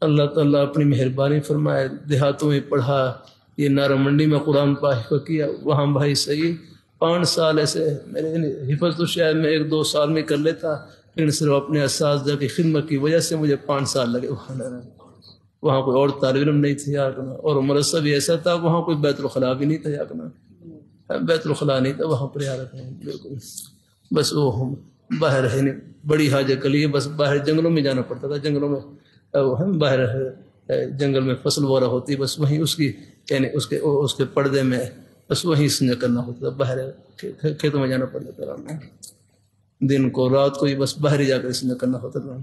اللہ تعالیٰ اپنی مہربانی فرمائے، دیہاتوں میں پڑھا، یہ نارا منڈی میں قرآن پاک کیا، وہاں بھائی صحیح 5 سال ایسے میرے حفظ تو شاید میں 1-2 سال میں کر لیتا، لیکن صرف اپنے اساتذہ کی خدمت کی وجہ سے مجھے 5 سال لگے وہاں کوئی اور طالب علم نہیں تھا یاگنا، اور مدرسہ بھی ایسا تھا وہاں کوئی بیت الخلاء بھی نہیں تھا یاگنا، بیت الخلاء نہیں تھا وہاں پر یاد بالکل، بس وہ باہر ہے نہیں بڑی حاجت کے لیے بس باہر جنگلوں میں جانا پڑتا تھا، جنگلوں میں باہر جنگل میں فصل وغیرہ ہوتی، بس وہیں اس کی یعنی اس کے پردے میں بس وہیں سنجا کرنا ہوتا تھا، باہر کھیتوں میں جانا پڑتا تھا، دن کو رات کو ہی بس باہر ہی جا کر سنجا کرنا ہوتا تھا۔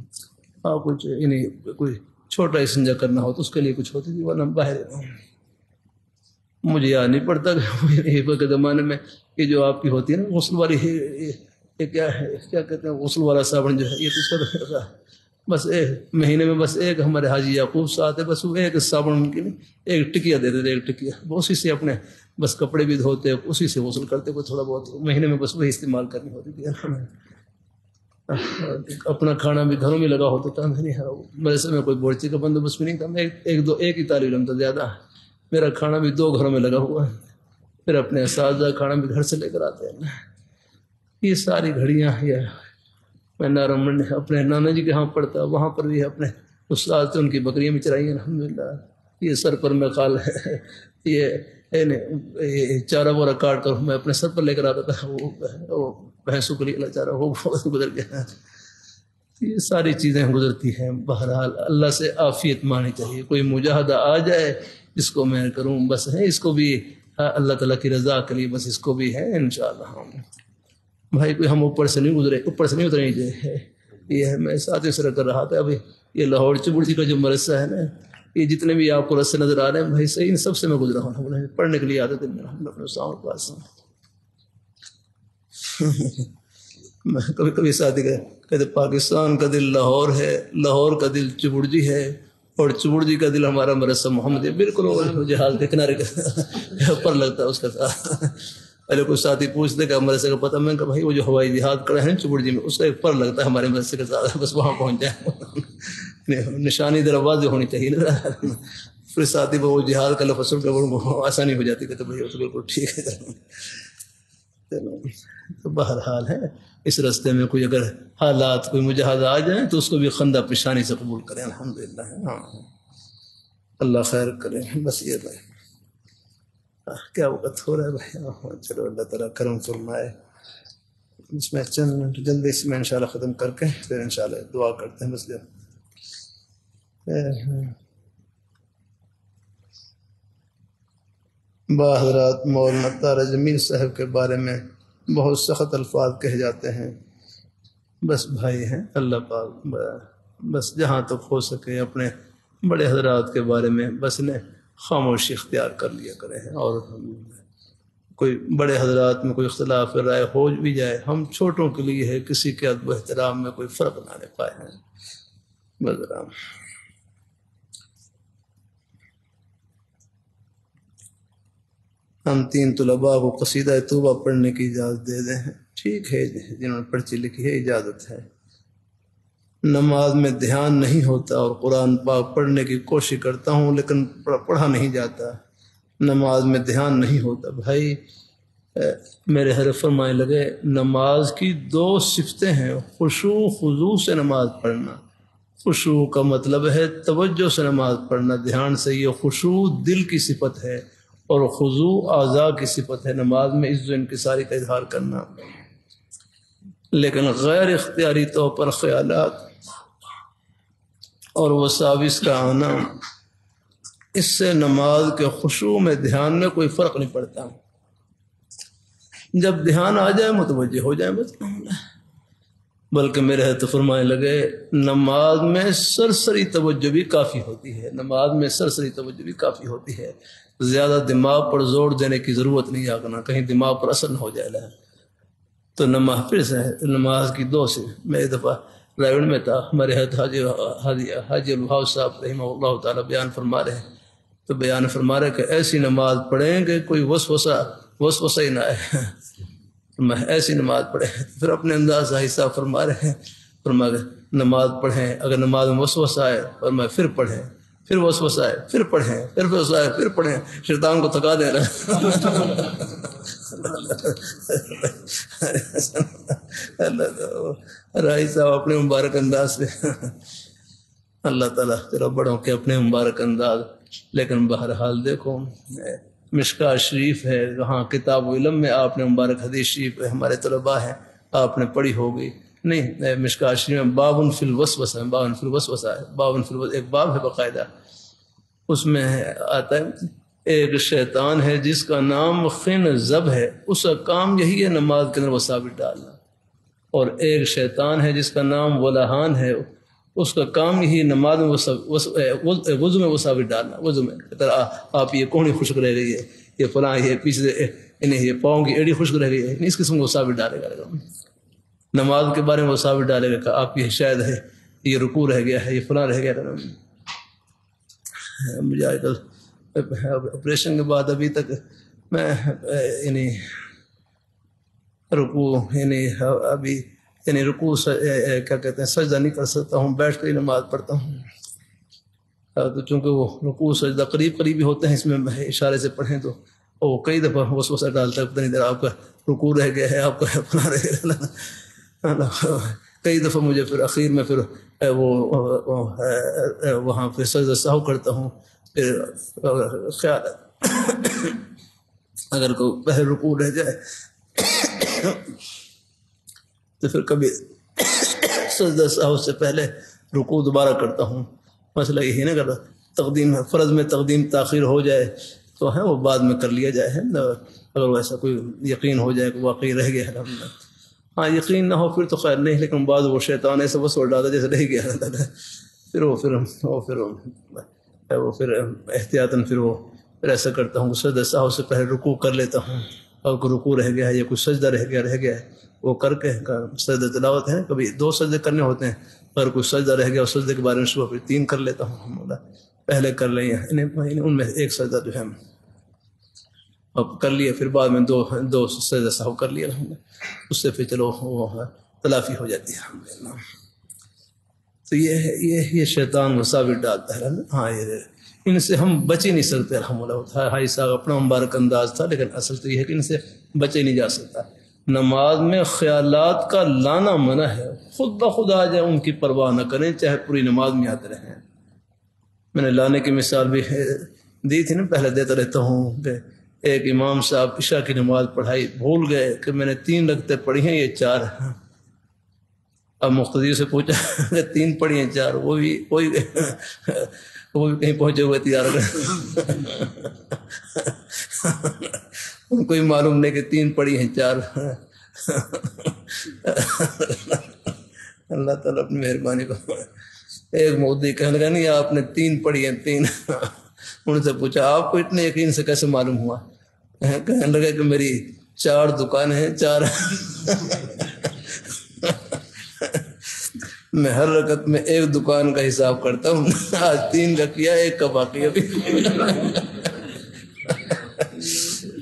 آپ کچھ انہیں کوئی چھوٹا استنجا کرنا ہو تو اس کے لیے کچھ ہوتی تھی، ورنہ باہر مجھے یاد نہیں پڑتا کہ زمانے میں یہ جو آپ کی ہوتی ہے نا غسل والی، یہ کیا ہے، کیا کہتے ہیں، غسل والا صابن جو ہے، یہ تو بس ایک مہینے میں بس ایک ہمارے حاجی یعقوب صاحب ہے، بس وہ ایک صابن کی ایک ٹکیا دیتے تھے، ایک ٹکیا، اسی سے اپنے بس کپڑے بھی دھوتے، اسی سے غسل کرتے، کوئی تھوڑا بہت مہینے میں بس وہی استعمال کرنی ہوتی تھی۔ اپنا کھانا بھی گھروں میں لگا ہوتا تھا، مدرسے میں کوئی بورچی کا بندوبست بھی نہیں تھا، میں ایک ہی طالب علم تھا، زیادہ میرا کھانا بھی 2 گھروں میں لگا ہوا ہے، پھر اپنے اساتذہ کھانا بھی گھر سے لے کر آتے ہیں۔ یہ ساری گھڑیاں، یہ میں نارمن اپنے نانا جی کے ہاں پڑھتا، وہاں پر بھی اپنے استاد سے ان کی بکریاں بھی چرائی ہیں الحمدللہ۔ یہ سر پر میں خال ہے، یہ چارہ وارہ کاٹ کر میں اپنے سر پر لے کر آتا تھا، وہ بھینسوں کے لیے چارہ وہ گزر گیا۔ یہ ساری چیزیں گزرتی ہیں۔ بہرحال اللہ سے عافیت مانگنی چاہیے، کوئی مجاہدہ آ جائے اس کو میں کروں بس ہے، اس کو بھی اللہ تعالیٰ کی رضا کے لیے بس اس کو بھی ہے انشاءاللہ۔ بھائی کوئی ہم اوپر سے نہیں گزرے، اوپر سے نہیں اترے جائے، یہ ہے میں ساتھ سر کر رہا تھا ابھی، یہ لاہور چبڑی کا جو مدرسہ ہے نا، یہ جتنے بھی آپ کو رستے نظر آ رہے ہیں بھائی صحیح ان سب سے میں گزرا ہوں، پڑھنے کے لیے عادت ہے میرا اپنے ساؤں کے پاس۔ میں کبھی کبھی ساتھی کہتے پاکستان کا دل لاہور ہے، لاہور کا دل چبڑجی ہے، اور چبڑجی کا دل ہمارا مدرسہ محمد ہے۔ بالکل وہ جہاز کے کنارے پر لگتا ہے اس کا ساتھ۔ پہلے کوئی ساتھی پوچھتے کہ مدرسے کا پتہ، میں کہ بھائی وہ جو ہوائی جہاز کڑا ہے چبڑجی میں، اس کا ایک پر لگتا ہے ہمارے مدرسے کے ساتھ، بس وہاں پہنچ جائے، نشانی ذرا واضح ہونی چاہیے نا۔ پھر ساتھی وہ جہاز کا لفظ سن کر آسانی ہو جاتی، کہ بھائی وہ تو بالکل ٹھیک ہے۔ تو بہرحال ہے، اس راستے میں کوئی اگر حالات کوئی مجاہدہ آ جائیں تو اس کو بھی خندہ پیشانی سے قبول کریں الحمدللہ۔ ہاں اللہ خیر کرے، بس یہ بھائی کیا وقت ہو رہا ہے بھائی، چلو اللہ تعالیٰ کرم فرمائے۔ اس میں چند منٹ جلدی سے میں انشاءاللہ ختم کر کے پھر انشاءاللہ دعا کرتے ہیں۔ بس حضرات مولانا طارق جمیل صاحب کے بارے میں بہت سخت الفاظ کہے جاتے ہیں، بس بھائی ہیں اللہ پاک بس جہاں تک ہو سکے اپنے بڑے حضرات کے بارے میں بس انہیں خاموشی اختیار کر لیا کریں، اور کوئی بڑے حضرات میں کوئی اختلاف رائے ہو بھی جائے، ہم چھوٹوں کے لیے ہے، کسی کے ادب و احترام میں کوئی فرق نہ لے پائے ہیں بذرام۔ ہم 3 طلباء کو قصیدہ توبہ پڑھنے کی اجازت دے دیں۔ ٹھیک ہے، جنہوں نے پرچی لکھی ہے اجازت ہے۔ نماز میں دھیان نہیں ہوتا اور قرآن پاک پڑھنے کی کوشش کرتا ہوں لیکن پڑھا نہیں جاتا، نماز میں دھیان نہیں ہوتا۔ بھائی میرے حضرت فرمائے لگے نماز کی 2 صفتیں ہیں، خشوع خضوع سے نماز پڑھنا۔ خشوع کا مطلب ہے توجہ سے نماز پڑھنا، دھیان سے، یہ خشوع دل کی صفت ہے، اور خضوع اعضاء کی صفت ہے، نماز میں عز و انکساری کا اظہار کرنا۔ لیکن غیر اختیاری طور پر خیالات اور وساوس کا آنا، اس سے نماز کے خشوع میں دھیان میں کوئی فرق نہیں پڑتا۔ جب دھیان آ جائے متوجہ ہو جائے بس۔ بلکہ میرے حضرت فرمانے لگے نماز میں سرسری توجہ بھی کافی ہوتی ہے، نماز میں سرسری توجہ بھی کافی ہوتی ہے، زیادہ دماغ پر زور دینے کی ضرورت نہیں آگنا، کہیں دماغ پر اثر نہ ہو جائے۔ تو نماز پھر سے نماز کی 2 سے میں ایک دفعہ رائے میں تھا، ہمارے حاجی الوہاب صاحب رحمہ اللہ تعالیٰ بیان فرما رہے ہیں، تو بیان فرما رہے کہ ایسی نماز پڑھیں کہ کوئی وسوسہ ہی نہ آئے، ایسی نماز پڑھیں۔ پھر اپنے انداز آہستہ فرما رہے ہیں، فرما نماز پڑھیں، اگر نماز میں وسوسہ آئے فرمائے پھر پڑھیں، پھر وسوسہ آئے پھر پڑھیں، پھر وسوسہ آئے پھر پڑھیں، شیطان کو تھکا دے رہا۔ رائی صاحب اپنے مبارک انداز سے، اللہ تعالیٰ تیرا بڑوں کے اپنے مبارک انداز۔ لیکن بہرحال دیکھو مشکاۃ شریف ہے، وہاں کتاب و علم میں آپ نے مبارک حدیث شریف ہمارے طلباء ہیں آپ نے پڑھی ہوگی نہیں؟ مشکاۃ شریف میں بابٌ فی الوسوسہ، بابٌ فی الوسوسہ ہے، بابٌ فی الوسوسہ ایک باب ہے باقاعدہ، اس میں آتا ہے ایک شیطان ہے جس کا نام خنزب ہے، اس کا کام یہی ہے نماز کے اندر وساوس ڈالنا، اور ایک شیطان ہے جس کا نام ولہان ہے، اس کا کام ہی نماز میں وضو میں وساوٹ ڈالنا. وضو میں آپ یہ کونی خشک رہ گئی ہے, یہ فلاں, یہ پیچھے انہیں یہ پاؤں کی ایڑی خشک رہ گئی ہے, اس قسم کو وساوٹ ڈالے گا. نماز کے بارے میں وساوٹ ڈالے گا کہ آپ یہ شاید ہے, یہ رکوع رہ گیا ہے, یہ فلاں رہ گیا. مجھے آج کل آپریشن کے بعد ابھی تک میں یعنی رکوع یعنی ابھی یعنی رکوع کیا کہتے ہیں سجدہ نہیں کر سکتا ہوں, بیٹھ کر ہی نماز پڑھتا ہوں. تو چونکہ وہ رکوع سجدہ قریب ہی ہوتے ہیں, اس میں اشارے سے پڑھیں تو وہ کئی دفعہ وسوسہ ڈالتا ہے, پتہ نہیں آپ کا رکوع رہ گیا ہے, آپ کا فلاں رہ گیا. کئی دفعہ مجھے پھر اخیر میں پھر وہ وہاں پہ سجدہ سہو کرتا ہوں. پھر خیال ہے اگر کوئی پہلے رکوع رہ جائے تو پھر کبھی سجدہ سہو سے پہلے رکوع دوبارہ کرتا ہوں. مسئلہ یہی نہ کرتا تقدیم فرض میں تقدیم تاخیر ہو جائے تو ہے وہ بعد میں کر لیا جائے. اگر ویسا کوئی یقین ہو جائے کہ واقعی رہ گیا الحمدللہ. ہاں یقین نہ ہو پھر تو خیر نہیں, لیکن بعد وہ شیطان ایسا وسوڑ ڈالتا جیسے رہ گیا پھر احتیاطاً پھر ایسا کرتا ہوں. سجدہ سہو سے پہلے رکوع کر لیتا ہوں, اور کوئی رکوع رہ گیا ہے یا کوئی سجدہ رہ گیا ہے وہ کر کے سجدہ تلاوت ہے. کبھی 2 سجدے کرنے ہوتے ہیں, اگر کوئی سجدہ رہ گیا اور سجدے کے بارے میں صبح پھر 3 کر لیتا ہوں. پہلے کر لیں ان میں ایک سجدہ جو ہے اب کر لیا, پھر بعد میں 2 سجدہ سہو کر لیا, اس سے پھر چلو وہ تلافی ہو جاتی ہے الحمدللہ. تو یہ شیطان مساوٹ ڈالتا ہے. ہاں ان سے ہم بچ ہی نہیں سکتے الحمدللہ. ہائی صاحب اپنا مبارک انداز تھا, لیکن اصل تو یہ ہے کہ ان سے بچے نہیں جا سکتا. نماز میں خیالات کا لانا منع ہے, خود بخود آ جائے ان کی پرواہ نہ کریں, چاہے پوری نماز میں آتے رہیں. میں نے لانے کی مثال بھی دی تھی نا, پہلے دیتا رہتا ہوں کہ ایک امام صاحب عشاء کی نماز پڑھائی, بھول گئے کہ میں نے 3 رکعتیں پڑھی ہیں, یہ 4 ہیں. اب مقتدی سے پوچھا کہ 3 پڑھی ہیں 4, وہ بھی کہیں پہنچے ہوئے تیار ان کو ہی معلوم نہیں کہ 3 پڑھی ہیں 4. اللہ تعالیٰ اپنی مہربانی کو. ایک مودی کہنے لگا نہیں آپ نے 3 پڑھی ہیں 3. ان سے پوچھا آپ کو اتنے یقین سے کیسے معلوم ہوا؟ کہنے لگا کہ میری 4 دکانیں ہیں 4 میں ہر رکعت میں 1 دکان کا حساب کرتا ہوں, آج 3 کا کیا, 1 کا باقی ابھی.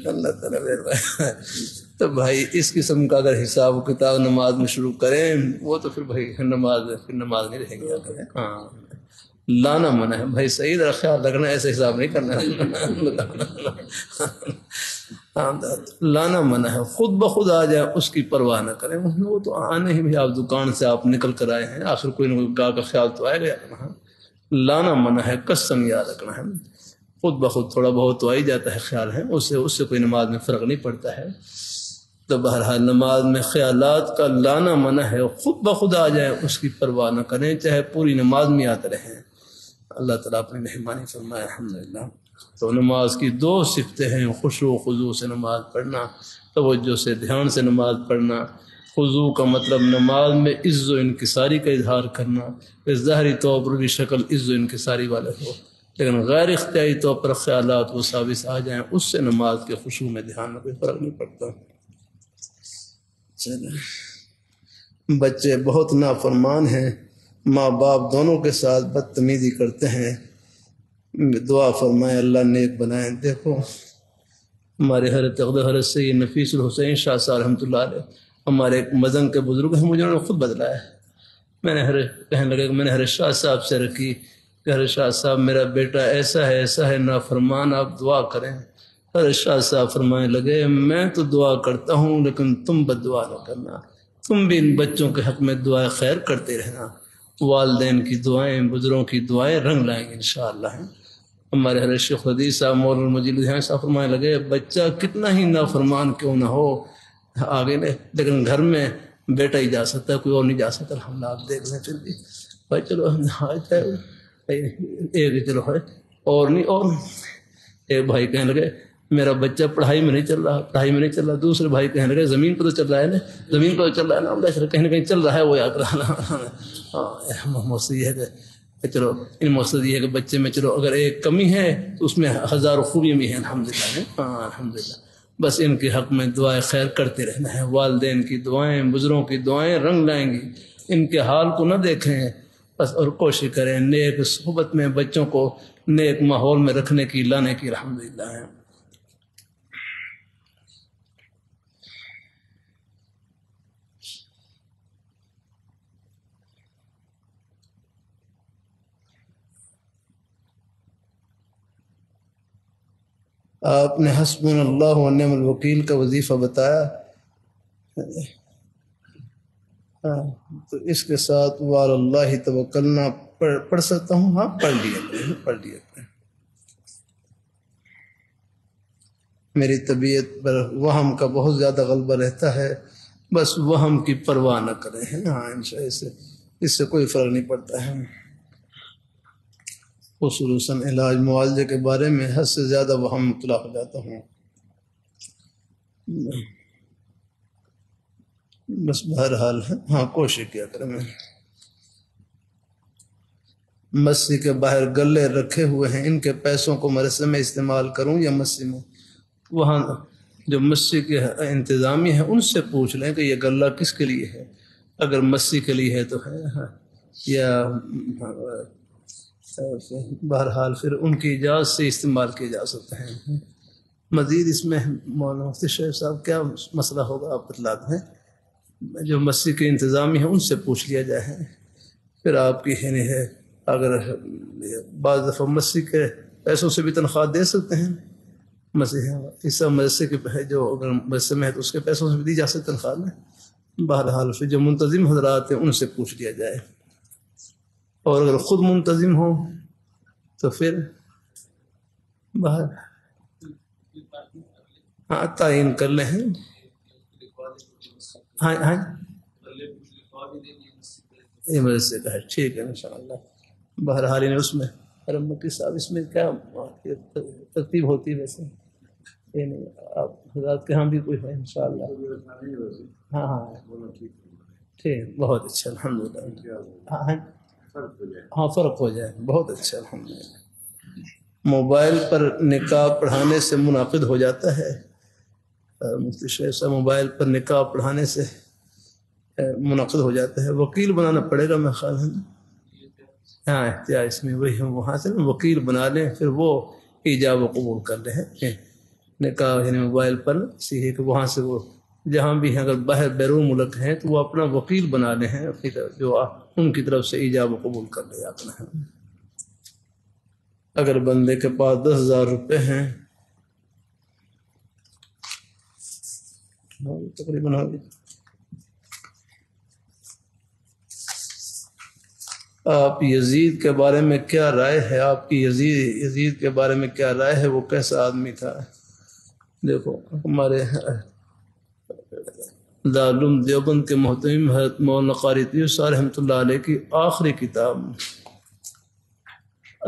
اللہ تعالیٰ مہربان. تو بھائی اس قسم کا اگر حساب و کتاب نماز میں شروع کریں وہ تو پھر بھائی نماز نہیں رہے گی. ہاں لانا منع ہے بھائی, صحیح طرح خیال رکھنا, ایسے حساب نہیں کرنا. لانا منع ہے, خود بخود آ جائے اس کی پرواہ نہ کریں. وہ تو آنے ہی, آپ دکان سے آپ نکل کر آئے ہیں, آخر کوئی نہ کوئی گاہ کا خیال تو آئے گا. لانا منع ہے, قسم یاد رکھنا ہے. خود بخود تھوڑا بہت تو آ ہی جاتا ہے خیال ہے, اس سے کوئی نماز میں فرق نہیں پڑتا ہے. تو بہرحال نماز میں خیالات کا لانا منع ہے, خود بخود آ جائے اس کی پرواہ نہ کریں, چاہے پوری نماز میں آتے رہیں. اللہ تعالیٰ اپنی مہربانی فرمائے الحمدللہ. تو نماز کی 2 صفتیں ہیں, خشوع و خضوع سے نماز پڑھنا, توجہ سے دھیان سے نماز پڑھنا. خضوع کا مطلب نماز میں عز و انکساری کا اظہار کرنا, ظاہری طور پر بھی شکل عز و انکساری والے ہو, لیکن غیر اختیاری طور پر خیالات و ثابت آ جائیں, اس سے نماز کے خشوع میں دھیان میں کوئی فرق نہیں پڑتا. بچے بہت نافرمان ہیں, ماں باپ دونوں کے ساتھ بدتمیزی کرتے ہیں, دعا فرمائیں اللہ نیک بنائیں. دیکھو ہمارے حضرت سید نفیس الحسین شاہ صاحب رحمۃ اللہ علیہ ہمارے ایک مزنگ کے بزرگ ہیں, مجھے انہوں نے خود بدلایا. میں نے کہنے لگا کہ میں نے حضرت شاہ صاحب سے رکھی کہ حضرت شاہ صاحب میرا بیٹا ایسا ہے نافرمان, آپ دعا کریں. حضرت شاہ صاحب فرمانے لگے میں تو دعا کرتا ہوں لیکن تم بد دعا نہ کرنا, تم بھی ان بچوں کے حق میں دعائیں خیر کرتے رہنا. والدین کی دعائیں, بزرگوں کی دعائیں رنگ لائیں گے انشاءاللہ. ہمارے حضرت شیخ حدیث صاحب مولانا مجید الرحمن صاحب فرمانے لگے بچہ کتنا ہی نافرمان کیوں نہ ہو آگے نے, لیکن گھر میں بیٹا ہی جا سکتا ہے, کوئی اور نہیں جا سکتا. الحمد للہ آپ دیکھ لیں پھر بھی بھائی چلو ایک چلو ہے اور نہیں. اور ایک بھائی کہنے لگے میرا بچہ پڑھائی میں نہیں چل رہا، پڑھائی میں نہیں چل رہا. دوسرے بھائی کہنے لگے زمین پہ تو چل رہا ہے نا، زمین پہ تو چل رہا ہے نا، کہیں نہ کہیں چل رہا ہے وہ یاد رہا. مقصد یہ ہے کہ چلو ان مقصد یہ ہے کہ بچے میں چلو اگر ایک کمی ہے تو اس میں ہزاروں خوبیاں بھی ہیں الحمدللہ. ہاں الحمدللہ. بس ان کے حق میں دعائیں خیر کرتے رہنا ہے. والدین کی دعائیں، بزرگوں کی دعائیں رنگ لائیں گی. ان کے حال کو نہ دیکھیں بس، اور کوشش کریں نیک صحبت میں بچوں کو نیک ماحول میں رکھنے کی، لانے کی. الحمدللہ ہے. آپ نے حسبنا اللہ و نعم الوکیل کا وظیفہ بتایا، تو اس کے ساتھ وعلی اللہ توکلنا پڑھ سکتا ہوں؟ ہاں پڑھ لیا. میری طبیعت پر وہم کا بہت زیادہ غلبہ رہتا ہے، بس وہم کی پرواہ نہ کریں. ہاں انشاءاللہ اس سے کوئی فرق نہیں پڑتا ہے. خصوصاً علاج معالجے کے بارے میں حد سے زیادہ وہم مطلع ہو جاتا ہوں. بس بہرحال ہاں کوشش کیا کریں. میں مسجد کے باہر گلے رکھے ہوئے ہیں، ان کے پیسوں کو مدرسے میں استعمال کروں یا مسجد میں؟ وہاں جو مسجد کے انتظامی ہیں ان سے پوچھ لیں کہ یہ غلہ کس کے لیے ہے. اگر مسجد کے لیے ہے تو ہے، یا بہرحال پھر ان کی اجازت سے استعمال کیے جا سکتے ہیں. مزید اس میں مولانا مفتی شیخ صاحب کیا مسئلہ ہوگا آپ بتلا دیں. جو مسجد کے انتظامی ہیں ان سے پوچھ لیا جائے. پھر آپ کی ہے اگر بعض دفعہ مسجد کے پیسوں سے بھی تنخواہ دے سکتے ہیں. حصہ مدرسے کے جو اگر مدرسے میں ہے تو اس کے پیسوں سے بھی دی جا سکتی تنخواہ میں. بہرحال پھر جو منتظم حضرات ہیں ان سے پوچھ لیا جائے، اور اگر خود منتظم ہو تو پھر باہر ہاں تعین کر لیں. ہاں یہ مدرسے کا ہے، ٹھیک ہے انشاءاللہ. بہرحال اس میں مکی صاحب اس میں کیا ترتیب ہوتی ہے ویسے؟ یہ نہیں آپ حضرات کے ہاں بھی کوئی ہے انشاءاللہ؟ ہاں ٹھیک، بہت اچھا الحمدللہ. ہاں فرق ہو جائے، بہت اچھا الحمدللہ. موبائل پر نکاح پڑھانے سے منعقد ہو جاتا ہے؟ مفتی شیخ صاحب موبائل پر نکاح پڑھانے سے منعقد ہو جاتا ہے. وکیل بنانا پڑے گا میں خیال ہے. ہاں احتیاط اس میں وہی ہم وہاں سے وکیل بنا لیں، پھر وہ ایجاب و قبول کر لیں. نکاح یعنی موبائل پر سیکھے کہ وہاں سے وہ جہاں بھی ہیں اگر باہر بیرون ملک ہیں تو وہ اپنا وکیل بنا لے ہیں، جو ان کی طرف سے ایجاب و قبول کر لے اپنا. اگر بندے کے پاس 10,000 روپے ہیں تقریباً آپ یزید کے بارے میں کیا رائے ہے؟ آپ کی یزید کے بارے میں کیا رائے ہے؟ وہ کیسا آدمی تھا؟ دیکھو ہمارے دارالعلوم دیوبند کے محترم حضرت مولانا قاری طیب صاحب رحمۃ اللہ علیہ کی آخری کتاب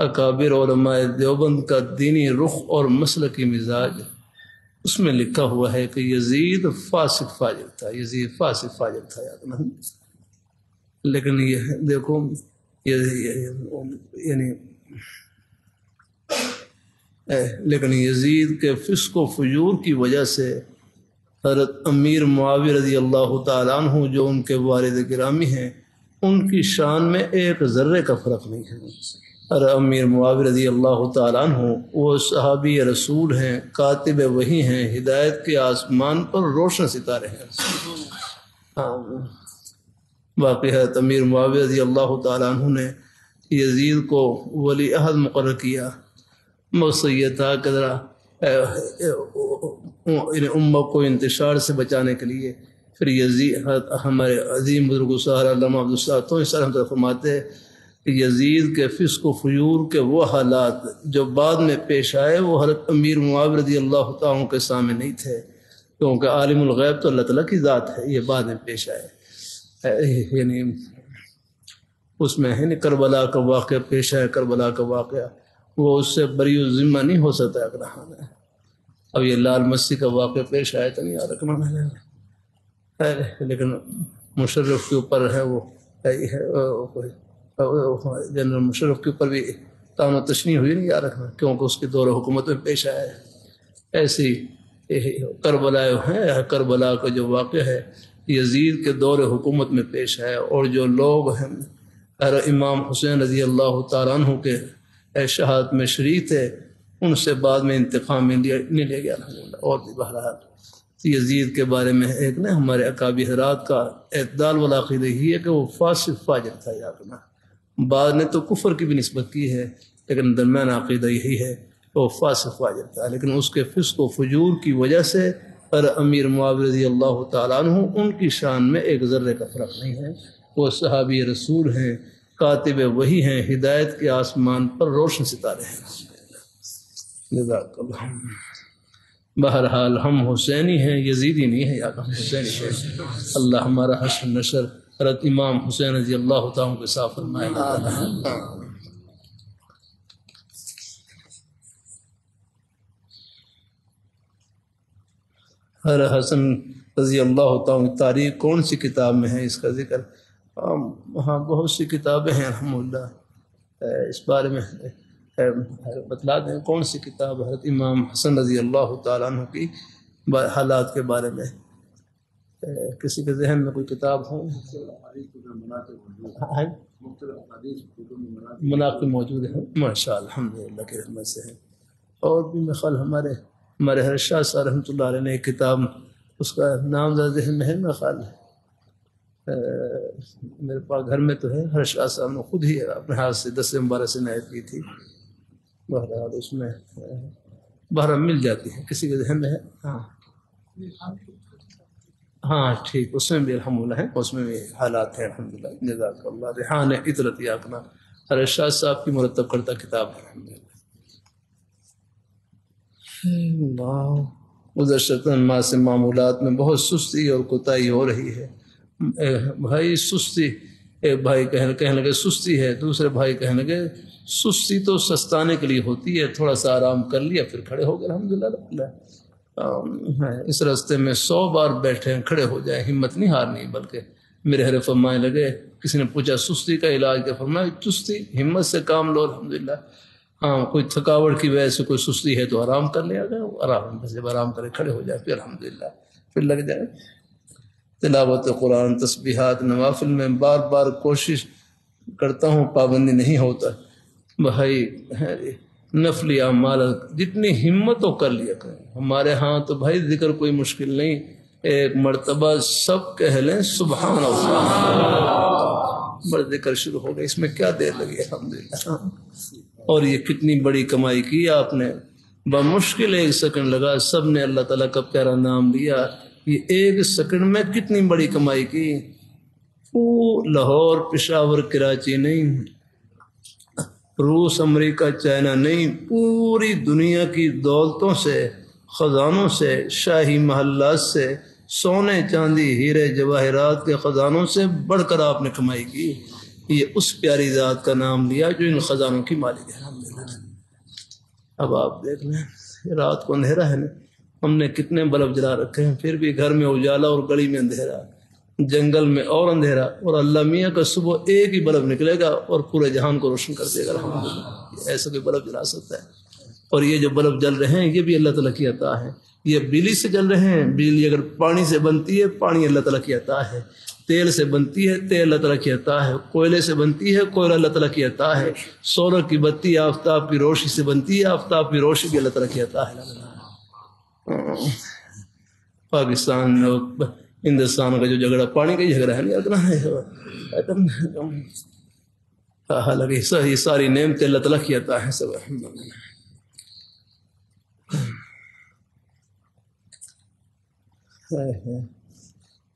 اکابر علماء دیوبند کا دینی رخ اور مسلکی مزاج، اس میں لکھا ہوا ہے کہ یزید فاسق فاجر تھا. یزید فاسق فاجر تھا یاد نہیں. لیکن یہ دیکھو یعنی لیکن یزید کے فسق و فجور کی وجہ سے حضرت امیر معاویہ رضی اللہ تعالیٰ عنہ جو ان کے والد گرامی ہیں ان کی شان میں ایک ذرے کا فرق نہیں ہے. اور امیر معاویہ رضی اللہ تعالیٰ عنہ وہ صحابی رسول ہیں، کاتب وحی ہیں، ہدایت کے آسمان پر روشن ستارے ہیں. باقی حضرت امیر معاویہ رضی اللہ تعالیٰ عنہ نے یزید کو ولی عہد مقرر کیا. مقصد یہ تھا کہ ذرا امہ کو انتشار سے بچانے کے لیے. پھر یزید ہمارے عظیم بزرگ سہرا علامہ عبدالستار صاحب فرماتے کہ یزید کے فسق و فجور کے وہ حالات جو بعد میں پیش آئے وہ حضرت امیر معاویہ رضی اللہ تعالیٰ کے سامنے نہیں تھے، کیونکہ عالم الغیب تو اللہ تعالیٰ کی ذات ہے، یہ بعد میں پیش آئے. یعنی اس میں ہے کربلا کا واقعہ پیش ہے، کربلا کا واقعہ وہ اس سے بری ذمہ نہیں ہو سکتا. اب یہ لال مسجد کا واقعہ پیش آیا تو نہیں یاد رکھنا ہے، لیکن مشرف کے اوپر ہے وہ جنرل مشرف کے اوپر بھی تان و تشنیع ہوئی نہیں یاد رکھنا، کیونکہ اس کے دور حکومت میں پیش آیا ہے۔ ایسی کربلا کا جو واقعہ ہے یزید کے دور حکومت میں پیش ہے، اور جو لوگ ہیں امام حسین رضی اللہ تعالیٰ عنہ کے شہادت میں شریک تھے ان سے بعد میں انتقام نہیں لے گیا الحمدللہ۔ اور بھی بہرحال یزید کے بارے میں ایک نا ہمارے اکابر حضرات کا اعتدال والا عقیدہ ہی ہے کہ وہ فاسق فاجر تھا، یاد رکھنا۔ بعد نے تو کفر کی بھی نسبت کی ہے، لیکن درمیان عقیدہ یہی ہے کہ وہ فاسق فاجر تھا، لیکن اس کے فسق و فجور کی وجہ سے اور امیر معاویہ رضی اللہ تعالیٰ عنہ ان کی شان میں ایک ذرے کا فرق نہیں ہے۔ وہ صحابی رسول ہیں، کاتب وحی ہیں، ہدایت کے آسمان پر روشن ستارے ہیں۔ جزاک اللہ۔ بہرحال ہم حسینی ہیں، یزیدی نہیں ہے، یا ہم حسینی ہیں۔ اللہ ہمارا حشر نشر حضرت امام حسین رضی اللہ تعالیٰ کے ساتھ فرمائے۔ ہر حسن رضی اللہ تعالیٰ تاریخ کون سی کتاب میں ہے اس کا ذکر؟ ہاں بہت سی کتابیں ہیں الحمدللہ، اس بارے میں بتلا دیں کون سی کتاب حضرت امام حسن رضی اللہ تعالیٰ عنہ کی حالات کے بارے میں کسی کے ذہن میں کوئی کتاب ہو؟ مناقب موجود ہے، ماشاء اللہ الحمدللہ کی رحمت سے ہے۔ اور بھی میرے خیال ہمارے حضرت شاہ صاحب رحمۃ اللہ علیہ نے ایک کتاب، اس کا نام ذہن میں ہے میرا خیال میرے پاس گھر میں تو ہے، حضرت شاہ صاحب نے خود ہی اپنے ہاتھ سے 10 مبارک سے عنایت کی تھی، بہرحال اس میں بہرحال مل جاتی ہے، کسی کے ذہن میں ہے؟ ہاں ٹھیک، اس میں بھی الحمدللہ ہے، اس میں بھی حالات ہیں الحمدللہ۔ جزاک اللہ۔ ریحان عطرت یاقنا حضرت شاہ صاحب کی مرتب کرتا کتاب ہے الحمدللہ۔ گزشتہ ماہ سے معمولات میں بہت سستی اور کوتاہی ہو رہی ہے۔ بھائی سستی، ایک بھائی کہنے لگے سستی ہے، دوسرے بھائی کہنے لگے سستی تو سستانے کے لیے ہوتی ہے، تھوڑا سا آرام کر لیا پھر کھڑے ہو گئے الحمدللہ۔ اس راستے میں 100 بار بیٹھے ہیں، کھڑے ہو جائیں، ہمت نہیں ہارنی، بلکہ میرے حضرت فرمانے لگے، کسی نے پوچھا سستی کا علاج کیا؟ فرمایا چستی، ہمت سے کام لو الحمدللہ۔ ہاں کوئی تھکاوٹ کی وجہ سے کوئی سستی ہے تو آرام کر لیا گیا، آرام بس جب آرام کرے کھڑے ہو جائے پھر الحمدللہ پھر لگ جائے تلاوت قرآن، تسبیحات، نوافل میں بار بار کوشش کرتا ہوں، پابندی نہیں ہوتا بھائی۔ نفلی اعمال جتنی ہمت ہو کر لیا کریں، ہمارے ہاں تو بھائی ذکر کوئی مشکل نہیں، ایک مرتبہ سب کہہ لیں سبحان اللہ، بڑا ذکر شروع ہو گیا، اس میں کیا دیر لگی الحمدللہ۔ اور یہ کتنی بڑی کمائی کی آپ نے، بمشکل 1 سیکنڈ لگا، سب نے اللہ تعالیٰ کا پیارا نام لیا، یہ 1 سیکنڈ میں کتنی بڑی کمائی کی۔ لاہور، پشاور، کراچی نہیں، روس، امریکہ، چائنا نہیں، پوری دنیا کی دولتوں سے، خزانوں سے، شاہی محلات سے، سونے چاندی ہیرے جواہرات کے خزانوں سے بڑھ کر آپ نے کمائی کی۔ یہ اس پیاری ذات کا نام لیا جو ان خزانوں کی مالک ہے الحمدللہ۔ اب آپ دیکھ لیں، رات کو اندھیرا ہے نا، ہم نے کتنے بلب جلا رکھے ہیں، پھر بھی گھر میں اجالا اور گلی میں اندھیرا، جنگل میں اور اندھیرا، اور اللہ میاں کا صبح ایک ہی بلب نکلے گا اور پورے جہان کو روشن کر دے گا الحمدللہ۔ ایسا کوئی بلب جلا سکتا ہے؟ اور یہ جو بلب جل رہے ہیں یہ بھی اللہ تعالیٰ کی عطا ہے، یہ بجلی سے جل رہے ہیں، بجلی اگر پانی سے بنتی ہے، پانی اللہ تعالیٰ کی عطا ہے، تیل سے بنتی ہے، تیل اللہ تعالیٰ کی عطا ہے، کوئلے سے بنتی ہے، کوئلہ اللہ تعالیٰ کی عطا ہے، سولر کی بتی آفتاب کی روشنی سے بنتی ہے، آفتاب کی روشنی بھی اللہ تعالیٰ کی عطا ہے۔ پاکستان اور ہندوستان کا جو جھگڑا پانی کا ہی جھگڑا ہے نہیں، حالانکہ یہ ساری نعمتیں اللہ تعالیٰ کی عطا ہے سب الحمدللہ۔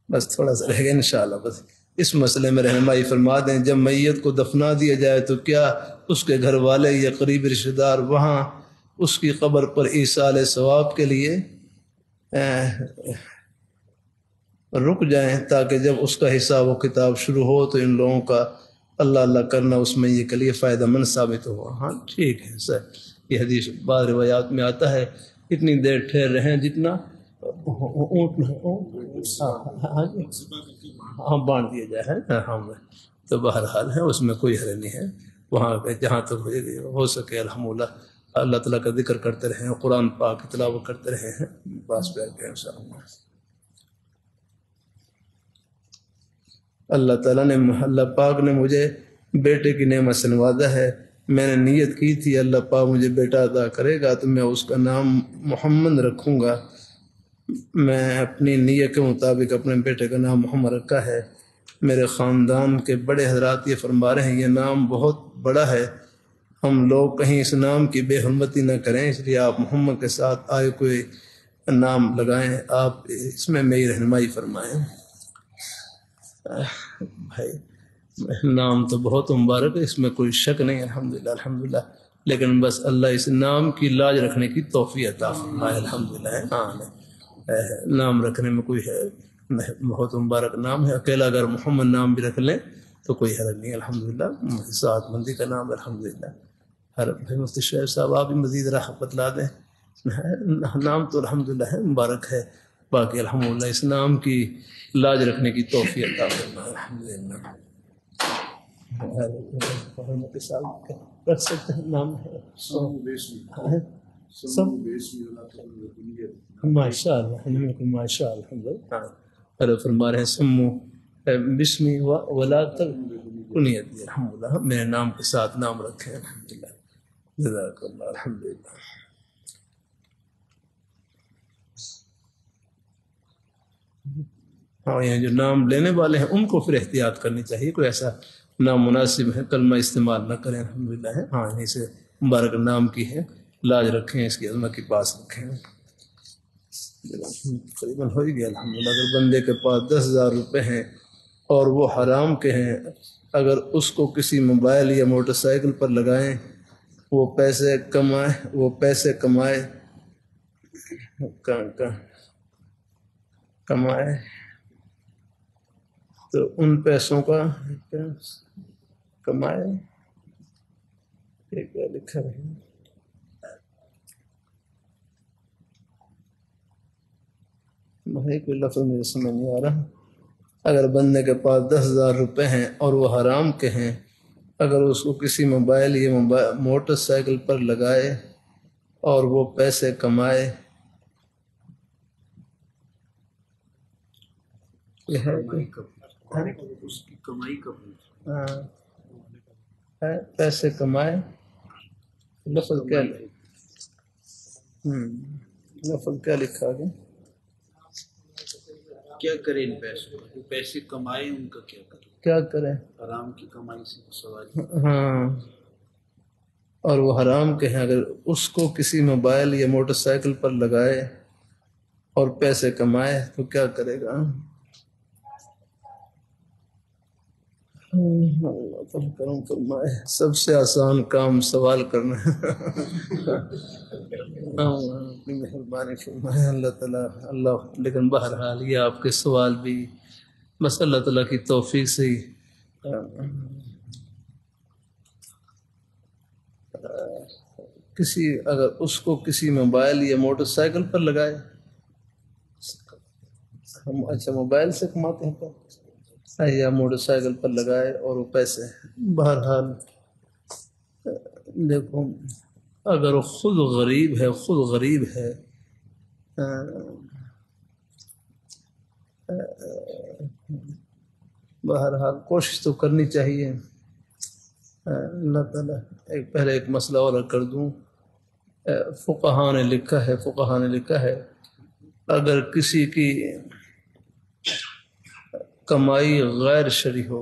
بس تھوڑا سا رہ گیا انشاءاللہ، بس اس مسئلے میں رہنمائی فرما دیں۔ جب میت کو دفنا دیا جائے تو کیا اس کے گھر والے یا قریبی رشتہ دار وہاں اس کی قبر پر ایصال ثواب کے لیے رک جائیں تاکہ جب اس کا حساب و کتاب شروع ہو تو ان لوگوں کا اللہ اللہ کرنا اس میں یہ کے لیے فائدہ مند ثابت ہو؟ ہاں ٹھیک ہے سر، یہ حدیث بعض روایات میں آتا ہے اتنی دیر ٹھہر رہے ہیں جتنا اونٹ ہاں بانٹ دیا جائے ہے ہم تو بہرحال ہے اس میں کوئی حرج نہیں ہے. وہاں جہاں تک ہو سکے الحمدللہ اللہ تعالیٰ کا ذکر کرتے رہیں, قرآن پاک کی تلاوت کرتے رہے ہیں, پاس بیٹھ گئے انشاءاللہ. اللہ تعالیٰ نے اللہ پاک نے مجھے بیٹے کی نعمت سے نوازا ہے. میں نے نیت کی تھی اللہ پاک مجھے بیٹا عطا کرے گا تو میں اس کا نام محمد رکھوں گا. میں اپنی نیت کے مطابق اپنے بیٹے کا نام محمد رکھا ہے. میرے خاندان کے بڑے حضرات یہ فرما رہے ہیں یہ نام بہت بڑا ہے, ہم لوگ کہیں اس نام کی بے حرمتی نہ کریں, اس لیے آپ محمد کے ساتھ آئے کوئی نام لگائیں, آپ اس میں میری رہنمائی فرمائیں. بھائی نام تو بہت مبارک ہے, اس میں کوئی شک نہیں, الحمدللہ الحمدللہ, لیکن بس اللہ اس نام کی لاج رکھنے کی توفیق عطا فرمائے الحمدللہ. ہاں نام رکھنے میں کوئی ہے, بہت مبارک نام ہے. اکیلا اگر محمد نام بھی رکھ لیں تو کوئی حرج نہیں الحمدللہ, سعادت مندی کا نام الحمدللہ. بھائی مفتی شعیب صاحب آپ بھی مزید راہ بتلا دیں. نام تو الحمدللہ ہے, مبارک ہے, باقی الحمدللہ اس نام کی لاج رکھنے کی توفیق عطا فرمائے الحمدللہ. رکھ سکتے ہیں نام ماشاء اللہ ماشاء اللہ. ہاں فرما رہے ہیں سمو بسمی ولا کنیت, الحمدللہ میرے نام کے ساتھ نام رکھیں الحمدللہ. جزاک اللہ الحمدللہ. ہاں یہ جو نام لینے والے ہیں ان کو پھر احتیاط کرنی چاہیے, کوئی ایسا نامناسب ہے کلمہ استعمال نہ کریں الحمدللہ. ہاں انہیں سے مبارک نام کی ہے لاج رکھیں, اس کی عظمت کے پاس رکھیں. تقریباً ہو ہی گیا الحمدللہ. اگر بندے کے پاس 10,000 روپے ہیں اور وہ حرام کے ہیں, اگر اس کو کسی موبائل یا موٹر سائیکل پر لگائیں, وہ پیسے کمائے تو ان پیسوں کا کمائے کیا لکھا ہے, کوئی لفظ مجھے سمجھ نہیں آ رہا. اگر بندے کے پاس 10,000 روپے ہیں اور وہ حرام کے ہیں, اگر اس کو کسی موبائل یا موٹر سائیکل پر لگائے اور وہ پیسے کمائے, پیسے کمائے, لفظ کیا لکھا گیا, کیا کریں ان پیسوں کا, پیسے کمائے ان کا کیا کریں, حرام کی کمائی سے سوال. ہاں اور وہ حرام کے ہیں, اگر اس کو کسی موبائل یا موٹر سائیکل پر لگائے اور پیسے کمائے تو کیا کرے گا. اللہ کرم فرمائے, سب سے آسان کام سوال کرنا ہے. اپنی مہربانی فرمائے اللہ تعالیٰ. اللہ لیکن بہرحال یہ آپ کے سوال بھی بس اللہ تعالیٰ کی توفیق سے ہی اگر اس کو کسی موبائل یا موٹر سائیکل پر لگائے, ہم اچھا موبائل سے کماتے ہیں یا موٹر سائیکل پر لگائے اور وہ پیسے, بہرحال دیکھو اگر خود غریب ہے بہرحال کوشش تو کرنی چاہیے. اللہ تعالیٰ پہلے ایک مسئلہ اور کر دوں, فقہاء نے لکھا ہے اگر کسی کی کمائی غیر شرعی ہو,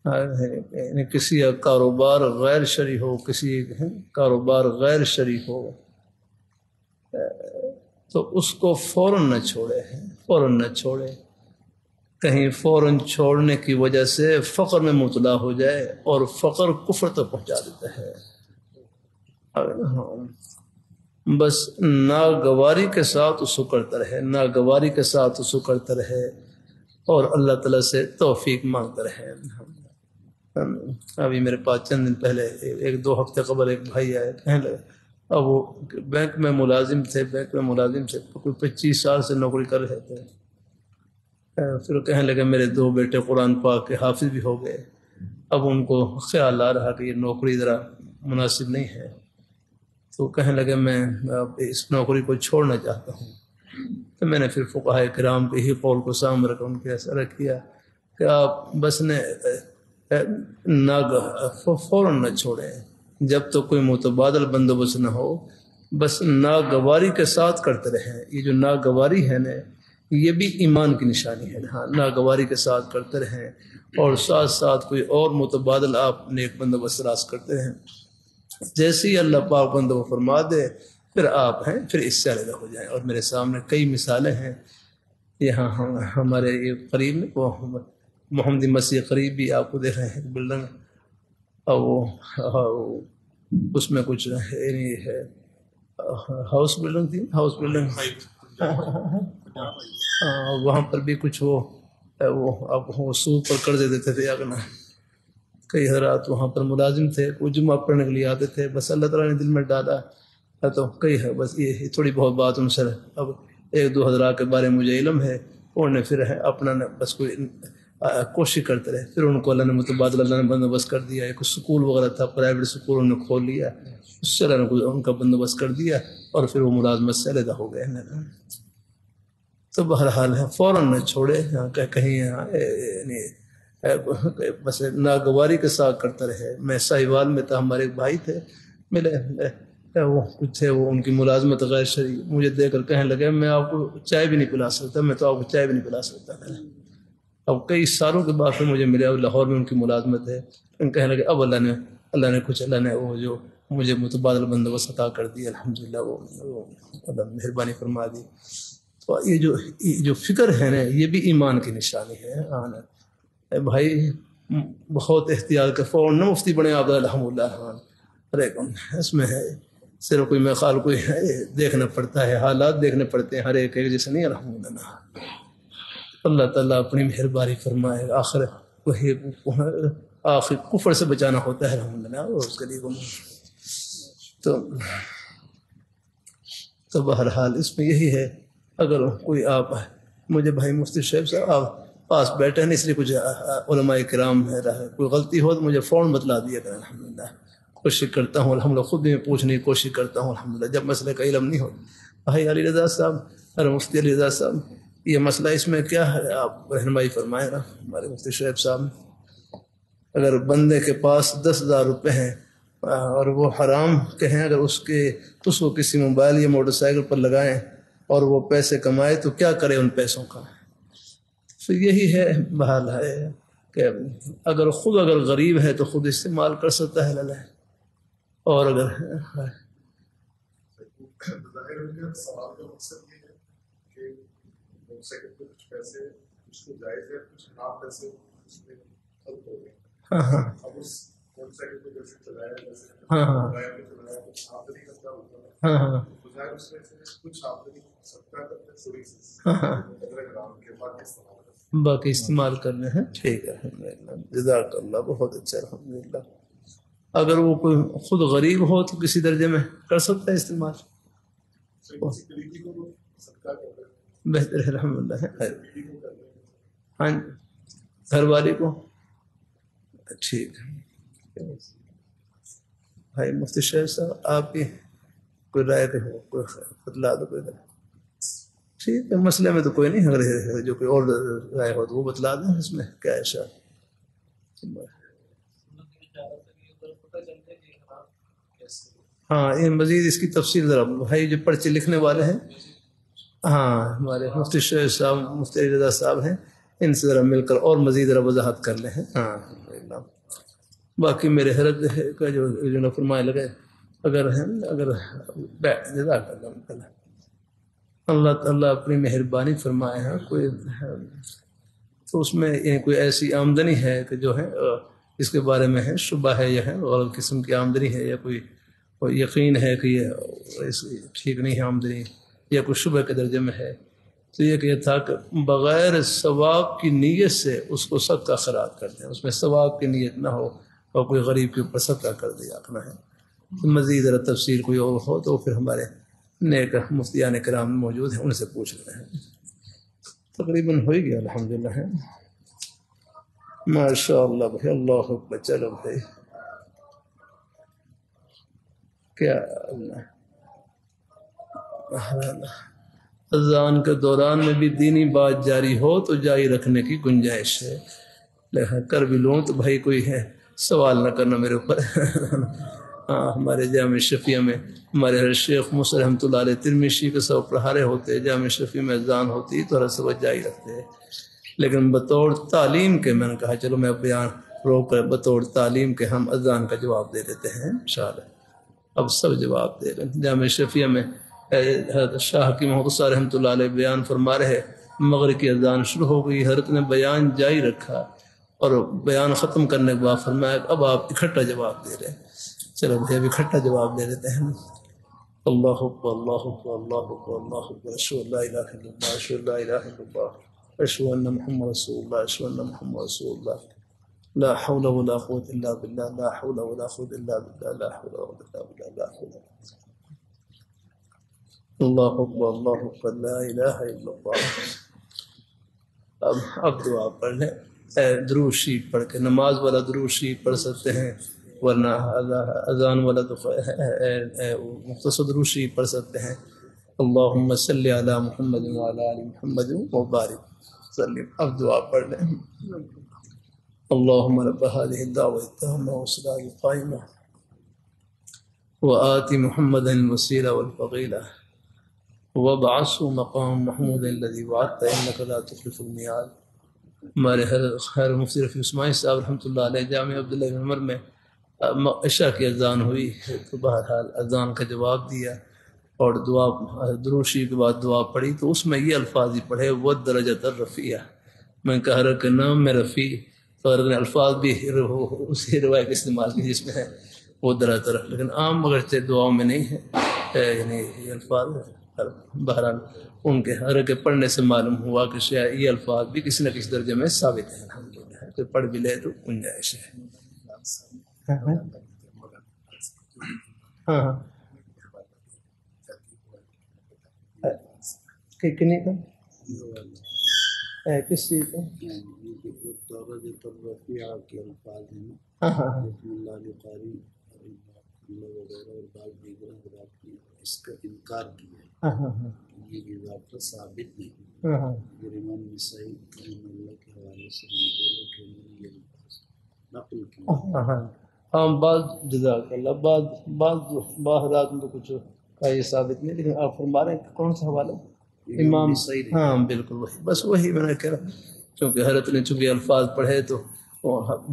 یعنی کسی کا کاروبار غیر شرعی ہو تو اس کو فوراً نہ چھوڑے, کہیں فوراً چھوڑنے کی وجہ سے فقر میں مبتلا ہو جائے اور فقر کفر تک پہنچا دیتا ہے. بس ناگواری کے ساتھ اس کو کرتا رہے اور اللہ تعالیٰ سے توفیق مانگتا رہے. ابھی میرے پاس چند دن پہلے 1-2 ہفتے قبل ایک بھائی آئے، کہنے لگے اب وہ بینک میں ملازم تھے، کوئی 25 سال سے نوکری کر رہے تھے، پھر کہنے لگے میرے 2 بیٹے قرآن پاک کے حافظ بھی ہو گئے، اب ان کو خیال آ رہا کہ یہ نوکری ذرا مناسب نہیں ہے، تو کہنے لگے میں اب اس نوکری کو چھوڑنا چاہتا ہوں۔ تو میں نے پھر فقہاء کرام کے ہی قول کو سامنے رکھ ان کے اثر کیا کہ آپ بس نے فوراً نہ چھوڑیں جب تک کوئی متبادل بندوبست نہ ہو، بس ناگواری کے ساتھ کرتے رہیں۔ یہ جو ناگواری ہے نا، یہ بھی ایمان کی نشانی ہے۔ ہاں، ناگواری کے ساتھ کرتے رہیں اور ساتھ ساتھ کوئی اور متبادل آپ نیک بندوبست تلاش کرتے رہیں، جیسے ہی اللہ پاک بندوبست فرما دے پھر آپ ہیں پھر اس سے علیحدہ ہو جائیں۔ اور میرے سامنے کئی مثالیں ہیں، یہاں ہمارے یہ قریب میں وہ محمدی مسیح قریب بھی آپ کو دیکھ رہے ہیں بلڈنگ، اور وہ اس میں کچھ یعنی ہے ہاؤس بلڈنگ تھی، وہاں پر بھی کچھ وہ سود پر قرضے دیتے تھے، یا کئی حضرات وہاں پر ملازم تھے، وہ جمعہ پڑھنے کے لیے آتے تھے، بس اللہ تعالیٰ نے دل میں ڈالا تو کئی ہے، بس یہ تھوڑی بہت بات ان سے اب 1-2 حضرات کے بارے میں مجھے علم ہے، انہوں نے پھر اپنا بس کوئی کوشش کرتے رہے، پھر ان کو اللہ نے متبادل اللہ نے بندوبست کر دیا، ایک سکول وغیرہ تھا پرائیویٹ سکول انہوں نے کھول لیا، اس سے اللہ نے ان کا بندوبست کر دیا اور پھر وہ ملازمت سے علیحدہ ہو گئے۔ تو بہرحال ہے فوراً نہ چھوڑے، کہیں بس ناگواری کے ساتھ کرتا رہے۔ میں ساہیوال میں تھا، ہمارے ایک بھائی تھے ملے، وہ کچھ تھے، وہ ان کی ملازمت غیر شرعی، مجھے دیکھ کر کہنے لگے میں آپ کو چائے بھی نہیں پلا سکتا، میں تو آپ کو چائے بھی نہیں پلا سکتا۔ اب کئی سالوں کے بعد پھر مجھے ملے، اب لاہور میں ان کی ملازمت ہے، کہنے لگے اب اللہ نے وہ جو مجھے متبادل بندوبست عطا کر دی، الحمدللہ وہ اللہ نے مہربانی فرما دی۔ تو یہ جو فکر ہے نا، یہ بھی ایمان کی نشانی ہے۔ بھائی بہت احتیاط کر، فوراً نہ مفتی بنے آپ الحمدللہ، اس میں ہے صرف کوئی میخال کوئی دیکھنا پڑتا ہے، حالات دیکھنے پڑتے ہیں، ہر ایک جیسے نہیں۔ الحمدللہ اللہ تعالیٰ اپنی مہربانی فرمائے، آخر کفر سے بچانا ہوتا ہے الحمدللہ، اور اس کے لیے تو بہرحال اس میں یہی ہے، اگر کوئی آپ مجھے بھائی مفتی صاحب آپ پاس بیٹھے ہیں اس لیے کچھ علماء کرام ہے، کوئی غلطی ہو تو مجھے فوراً بتلا دیا کریں، الحمدللہ کوشش کرتا ہوں، الحمدللہ خود بھی پوچھنے کی کوشش کرتا ہوں الحمدللہ، جب مسئلے کا علم نہیں ہو۔ بھائی علی رضا صاحب، مفتی علی رضا صاحب، یہ مسئلہ اس میں کیا ہے، آپ رہنمائی فرمائیں نا ہمارے مفتی شعیب صاحب۔ اگر بندے کے پاس 10,000 روپے ہیں اور وہ حرام کے ہیں، اگر اس کو کسی موبائل یا موٹر سائیکل پر لگائیں اور وہ پیسے کمائے تو کیا کرے ان پیسوں کا؟ تو یہی ہے بحال ہے کہ اگر غریب ہے تو خود استعمال کر سکتا ہے، اور اگر سوال کا مقصد یہ ہے کہ موٹر سائیکل پہ کچھ پیسے کچھ تو جائز ہے، کچھ نام پیسے اس میں خلط ہو گئے، اب اس موٹر سائیکل پہ جیسے چلایا چلایا کچھ آمدنی کرتا ہوتا ہے، بجائے اس میں سے کچھ آمدنی سکتا کرتے تھوڑی سی گرام کے بعد استعمال باقی استعمال کرنے ہیں۔ ٹھیک ہے، الحمدللہ جزاک اللہ، بہت اچھا الحمدللہ۔ اگر وہ کوئی خود غریب ہو تو کسی درجے میں کر سکتا ہے استعمال، بہتر ہے الحمدللہ۔ ہاں گھر والی کو ٹھیک ہے۔ بھائی مفتی شہر صاحب آپ کی کوئی رائے ہو، کوئی بتلا دو، کوئی ٹھیک ہے، مسئلے میں تو کوئی نہیں، اگر جو کوئی اور رائے ہو تو وہ بتلا دیں، اس میں کیا ہے شاید۔ ہاں یہ مزید اس کی تفصیل ذرا بھائی جو پرچے لکھنے والے ہیں، ہاں ہمارے مفتی شعیب صاحب، مفتی علی رضا صاحب ہیں، ان سے ذرا مل کر اور مزید ذرا وضاحت کر لیں۔ ہاں باقی میرے حضرت کا جو فرمائے لگے، اگر اللہ تعالیٰ اپنی مہربانی فرمائے ہیں کوئی تو اس میں کوئی ایسی آمدنی ہے کہ جو ہے اس کے بارے میں ہے شبہ ہے یا ہے غلط قسم کی آمدنی ہے، یا کوئی یقین ہے کہ یہ ٹھیک نہیں ہے آمدنی، یا کوئی شبہ کے درجے میں ہے، تو یہ تھا کہ بغیر ثواب کی نیت سے اس کو صدقہ خیرات کر دیں، اس میں ثواب کی نیت نہ ہو اور کوئی غریب کے اوپر صدقہ کر دیا کرنا ہے۔ مزید اگر تفصیل کوئی اور ہو تو پھر ہمارے نیک مفتیان کرام موجود ہیں، ان سے پوچھ رہے ہیں۔ تقریباً ہو ہی گیا الحمدللہ ہے، ماشاء اللہ بھائی، اللہ اکبر۔ چلو بھائی، کیا اللہ، اذان کے دوران میں بھی دینی بات جاری ہو تو جاری رکھنے کی گنجائش ہے، لیکن کر بھی لوں تو بھائی کوئی ہے سوال نہ کرنا میرے اوپر۔ ہاں، ہمارے جامع شفیہ میں ہمارے ہر شیخ موسیٰ رحمۃ اللہ علیہ ترمذی کے سب پڑھا رہے ہوتے، جامع شفیہ میں اذان ہوتی تو ہر سبق جاری رکھتے ہیں، لیکن بطور تعلیم کے میں نے کہا چلو میں بیان روک کر بطور تعلیم کے ہم اذان کا جواب دے دیتے ہیں انشاءاللہ۔ اب سب جواب دے رہے ہیں۔ جامع شفیہ میں حضرت شاہ کی محمد رحمۃ اللہ علیہ بیان فرما رہے، مغرب کی اذان شروع ہو گئی، حضرت نے بیان جاری رکھا اور بیان ختم کرنے کے بعد فرمایا اب آپ اکٹھا جواب دے رہے ہیں۔ چلو بھائی اب اکٹھا جواب دے دیتے ہیں۔ اللہ اکبر، اللہ اکبر، اللہ اکبر، اللہ اکبر، اشہد ان لا الہ الا اللہ، اشہد ان لا الہ الا اللہ، اشہد ان محمد رسول اللہ، اشہد ان محمد رسول اللہ، لا حول ولا قوة الا باللہ، لا حول ولا قوة الا باللہ، لا حول ولا قوة الا باللہ، اللہ اکبر، اللہ اکبر، لا الہ الا اللہ۔ اب دعا پڑھ لیں، درود شریف پڑھ کے نماز والا درود شریف پڑھ سکتے ہیں، ورنہ اذان والا مختصر درود شریف پڑھ سکتے ہیں۔ اللہم صلی علی محمد وعلی آل محمد وبارک وسلم۔ اب دعا پڑھ لیں، اللہم رب هذه الدعوة التامة والصلاة القائمة وآت محمدا الوسيلة والفضيلة وابعثه مقام محمود الذي وعدت انك لا تخلف الميعاد۔ ہمارے خیر مفتی رفیع عثمانی صاحب رحمۃ اللہ علیہ جامع عبداللہ بن عمر میں عشاء کی اذان ہوئی تو بہرحال اذان کا جواب دیا اور دعا درود شریف کے بعد دعا پڑھی تو اس میں یہ الفاظ ہی پڑھے والدرجۃ الرفیع۔ میں کہہ رہا کہ نام میں رفیع تو الفاظ بھی اسی روایت استعمال کی جس میں ہے وہ درجۃ، لیکن عام اگرچہ دعاؤں میں نہیں ہے، یعنی یہ الفاظ بہرحال ان کے ہر کے پڑھنے سے معلوم ہوا کہ شاید یہ الفاظ بھی کسی نہ کسی درجے میں ثابت ہیں الحمدللہ، تو پڑھ بھی لے تو گنجائش ہے۔ ہاں کتنے کا کس چیز کا؟ کے الفاظ ہیں ہاں ہاں ہاں اللہ قاری وغیرہ اور بعض دیگر حضرات نے اس کا انکار کیا ہے، ہاں ہاں ہاں یہ اضافہ ثابت نہیں۔ ہاں ہاں اگر امام نسائی رحمہ اللہ کے حوالے سے ہم بولے کہ انہوں نے یہ الفاظ نقل کیا، ہاں ہاں ہاں بعض جزاک اللہ بعض حضرات میں تو کچھ کا یہ ثابت نہیں، لیکن آپ فرما رہے ہیں کہ کون سا حوالہ؟ امام نسائی نے ہاں بالکل وہی، بس وہی میں نے کہہ رہا، کیونکہ حضرت نے چونکہ الفاظ پڑھے تو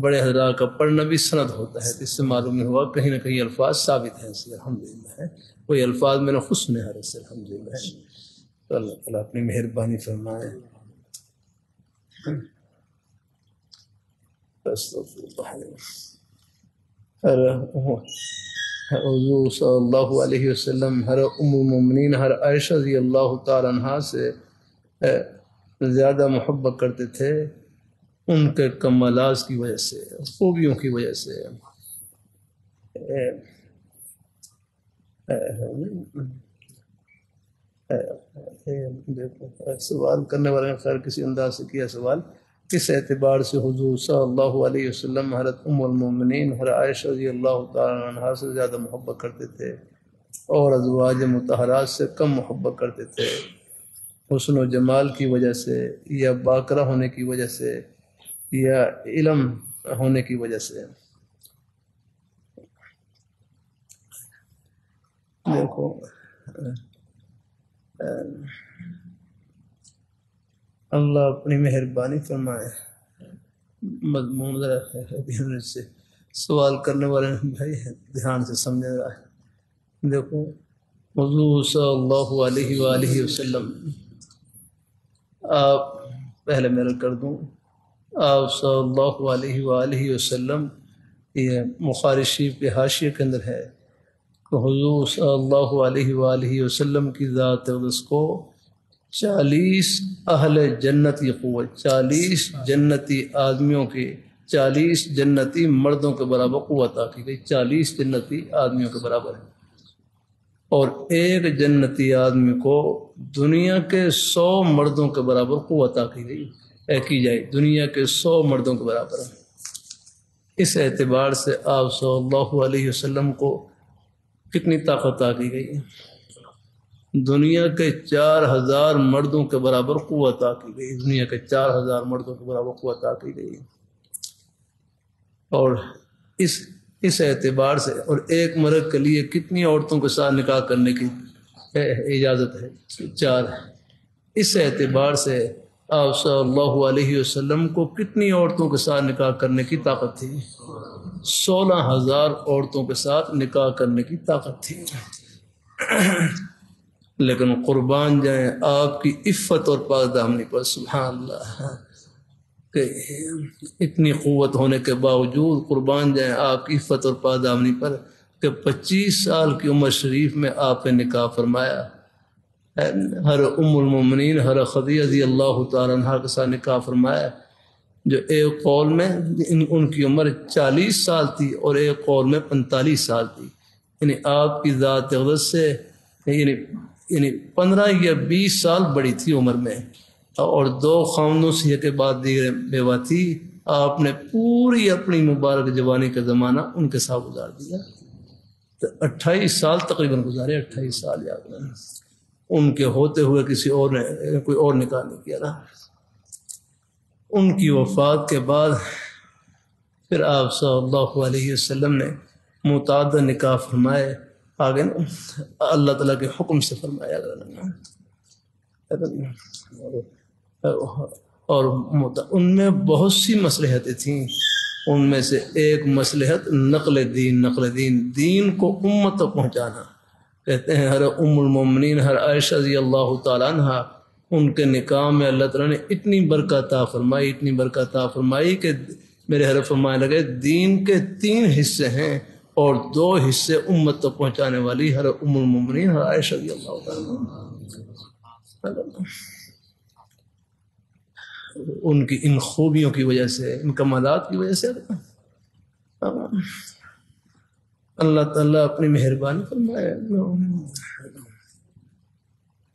بڑے حضرات کا پڑھنا بھی سند ہوتا ہے، تو اس سے معلوم ہوا کہیں نہ کہیں الفاظ ثابت ہیں، اس لیے الحمدللہ ہے وہی الفاظ میں نے خود سنے حضرت سے الحمدللہ ہے۔ تو اللہ تعالیٰ اپنی مہربانی فرمائے۔ حضور صلی اللہ علیہ وسلم ہر ام المومنین ہر عائشہ رضی اللہ تعالیٰ عنہا سے زیادہ محبت کرتے تھے، ان کے کمالات کی وجہ سے، خوبیوں کی وجہ سے۔ سوال کرنے والے نے خیر کسی انداز سے کیا سوال، کس اعتبار سے حضور صلی اللہ علیہ وسلم حضرت ام المومنین حضرت عائشہ رضی اللہ تعالیٰ عنہا سے زیادہ محبت کرتے تھے اور ازواج مطہرات سے کم محبت کرتے تھے؟ حسن و جمال کی وجہ سے، یا باقرہ ہونے کی وجہ سے، یا علم ہونے کی وجہ سے؟ دیکھو اللہ اپنی مہربانی فرمائے، مضمون ذرا سے سوال کرنے والے بھائی دھیان سے سمجھ رہا ہے۔ دیکھو حضور صلی اللہ علیہ وآلہ وسلم، آپ پہلے میں کر دوں، آپ صلی اللہ علیہ وآلہ وسلم، یہ بخاری شریف کے حاشیے کے اندر ہے کہ حضور صلی اللہ علیہ وآلہ وسلم کی ذات اقدس کو 40 اہل جنت کی قوت، 40 جنتی آدمیوں کی، 40 جنتی مردوں کے برابر قوت عطا کی گئی، 40 جنتی آدمیوں کے برابر ہے۔ اور ایک جنتی آدمی کو دنیا کے 100 مردوں کے برابر قوت عطا کی گئی، کی جائے، دنیا کے 100 مردوں کے برابر ہے۔ اس اعتبار سے آپ صلی اللہ علیہ وسلم کو کتنی طاقت عطا کی گئی ہے؟ دنیا کے 4000 مردوں کے برابر قوت عطا کی گئی، دنیا کے 4000 مردوں کے برابر قوت عطا کی گئی۔ اور اس اعتبار سے، اور ایک مرد کے لیے کتنی عورتوں کے ساتھ نکاح کرنے کی اجازت ہے؟ 4۔ اس اعتبار سے آپ صلی اللہ علیہ وسلم کو کتنی عورتوں کے ساتھ نکاح کرنے کی طاقت تھی؟ 16000 عورتوں کے ساتھ نکاح کرنے کی طاقت تھی۔ لیکن قربان جائیں آپ کی عفت اور پاک دامنی پر، سبحان اللہ، کہ اتنی قوت ہونے کے باوجود قربان جائیں آپ کی عفت اور پاک دامنی پر کہ 25 سال کی عمر شریف میں آپ نے نکاح فرمایا۔ ہر ام المومنین ہر خدیجہ رضی اللہ تعالیٰ عنہ کے ساتھ نکاح فرمایا، جو ایک قول میں ان کی عمر 40 سال تھی اور ایک قول میں 45 سال تھی، یعنی آپ کی ذات اقدس سے یعنی 15 یا 20 سال بڑی تھی عمر میں، اور 2 خاوندوں سے کے بعد دیگر بیوہ تھی۔ آپ نے پوری اپنی مبارک جوانی کا زمانہ ان کے ساتھ گزار دیا، تو 28 سال تقریباً گزارے، 28 سال یاد رہنا۔ ان کے ہوتے ہوئے کسی اور نے کوئی اور نکاح نہیں کیا نا۔ ان کی وفات کے بعد پھر آپ صلی اللہ علیہ وسلم نے متعدد نکاح فرمائے، آگے اللہ تعالیٰ کے حکم سے فرمایا، اور ان میں بہت سی مصلحتیں تھیں۔ ان میں سے ایک مصلحت نقل دین کو امت تک پہنچانا۔ کہتے ہیں ہر ام المومنین ہر عائشہ رضی اللہ تعالیٰ عنہ، ان کے نکاح میں اللہ تعالیٰ نے اتنی برکت عطا فرمائی، اتنی برکت عطا فرمائی کہ میرے حضرت فرمانے لگے دین کے 3 حصے ہیں اور 2 حصے امت تک پہنچانے والی ہر ام المومنین ہر عائشہ رضی اللہ تعالیٰ عنہ۔ ان کی ان خوبیوں کی وجہ سے، ان کمالات کی وجہ سے اللہ تعالیٰ اپنی مہربانی فرمائے۔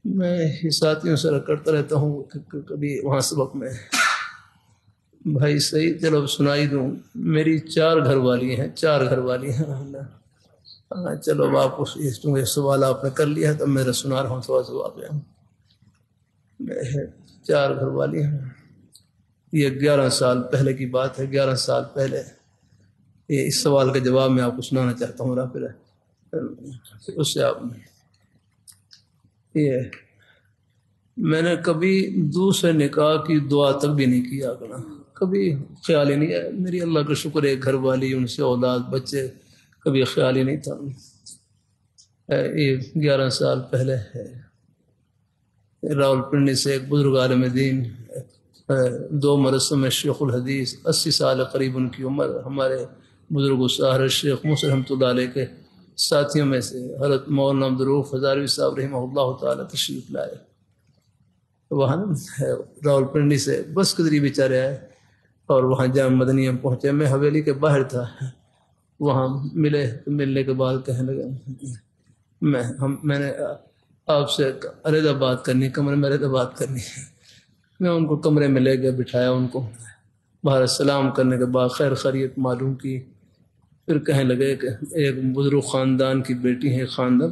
میں ساتھیوں سے کرتا رہتا ہوں کبھی وہاں سبق میں، بھائی صحیح چلو سنائی دوں، میری 4 گھر والی ہیں، 4 گھر والی ہیں۔ چلو واپس یہ سوال آپ نے کر لیا تو میرا سنا رہا ہوں، تھوڑا سا واقعہ۔ 4 گھر والی ہیں، یہ 11 سال پہلے کی بات ہے، 11 سال پہلے۔ یہ اس سوال کا جواب میں آپ کو سنانا چاہتا ہوں، پھر اس سے آپ یہ میں نے کبھی دوسرے نکاح کی دعا تک بھی نہیں کیا کرنا، کبھی خیال ہی نہیں ہے۔ میری اللہ کا شکر ہے، گھر والی، ان سے اولاد بچے، کبھی خیال ہی نہیں تھا۔ یہ 11 سال پہلے ہے۔ راولپنڈی سے ایک بزرگ عالم دین، 2 مرسوں میں شیخ الحدیث، 80 سال قریب ان کی عمر، ہمارے بزرگ سہر شیخ موسی رحمۃ اللہ علیہ کے ساتھیوں میں سے حضرت مولانا عبدالرؤف ہزاروی صاحب رحمہ اللہ تعالیٰ تشریف لائے۔ وہاں راولپنڈی سے بس کے ذریعے بیچارے آئے اور وہاں جامع مدنیہ پہنچے۔ میں حویلی کے باہر تھا، وہاں ملنے کے بعد کہنے لگے میں نے آپ سے علیحدہ بات کرنی، کمرے میں علیحدہ بات کرنی ہے۔ میں ان کو کمرے میں لے گیا، بٹھایا ان کو، باہر سلام کرنے کے بعد خیر خیریت معلوم کی۔ پھر کہنے لگے کہ ایک بزرگ خاندان کی بیٹی ہیں،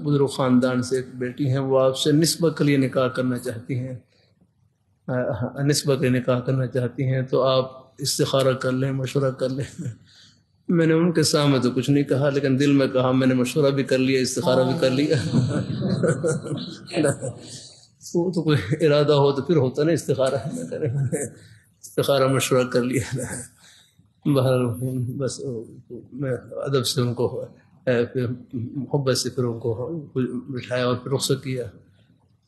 بزرگ خاندان سے ایک بیٹی ہیں، وہ آپ سے نسبت کے لیے نکاح کرنا چاہتی ہیں، تو آپ استخارہ کر لیں، مشورہ کر لیں۔ میں نے ان کے سامنے تو کچھ نہیں کہا، لیکن دل میں کہا میں نے مشورہ بھی کر لیا، استخارہ بھی کر لیا۔ وہ تو کوئی ارادہ ہو تو پھر ہوتا نا استخارہ، استخارہ مشورہ کر لیا۔ بہر بس میں ادب سے ان کو پھر محبت سے پھر ان کو بٹھایا اور پھر رخصت کیا،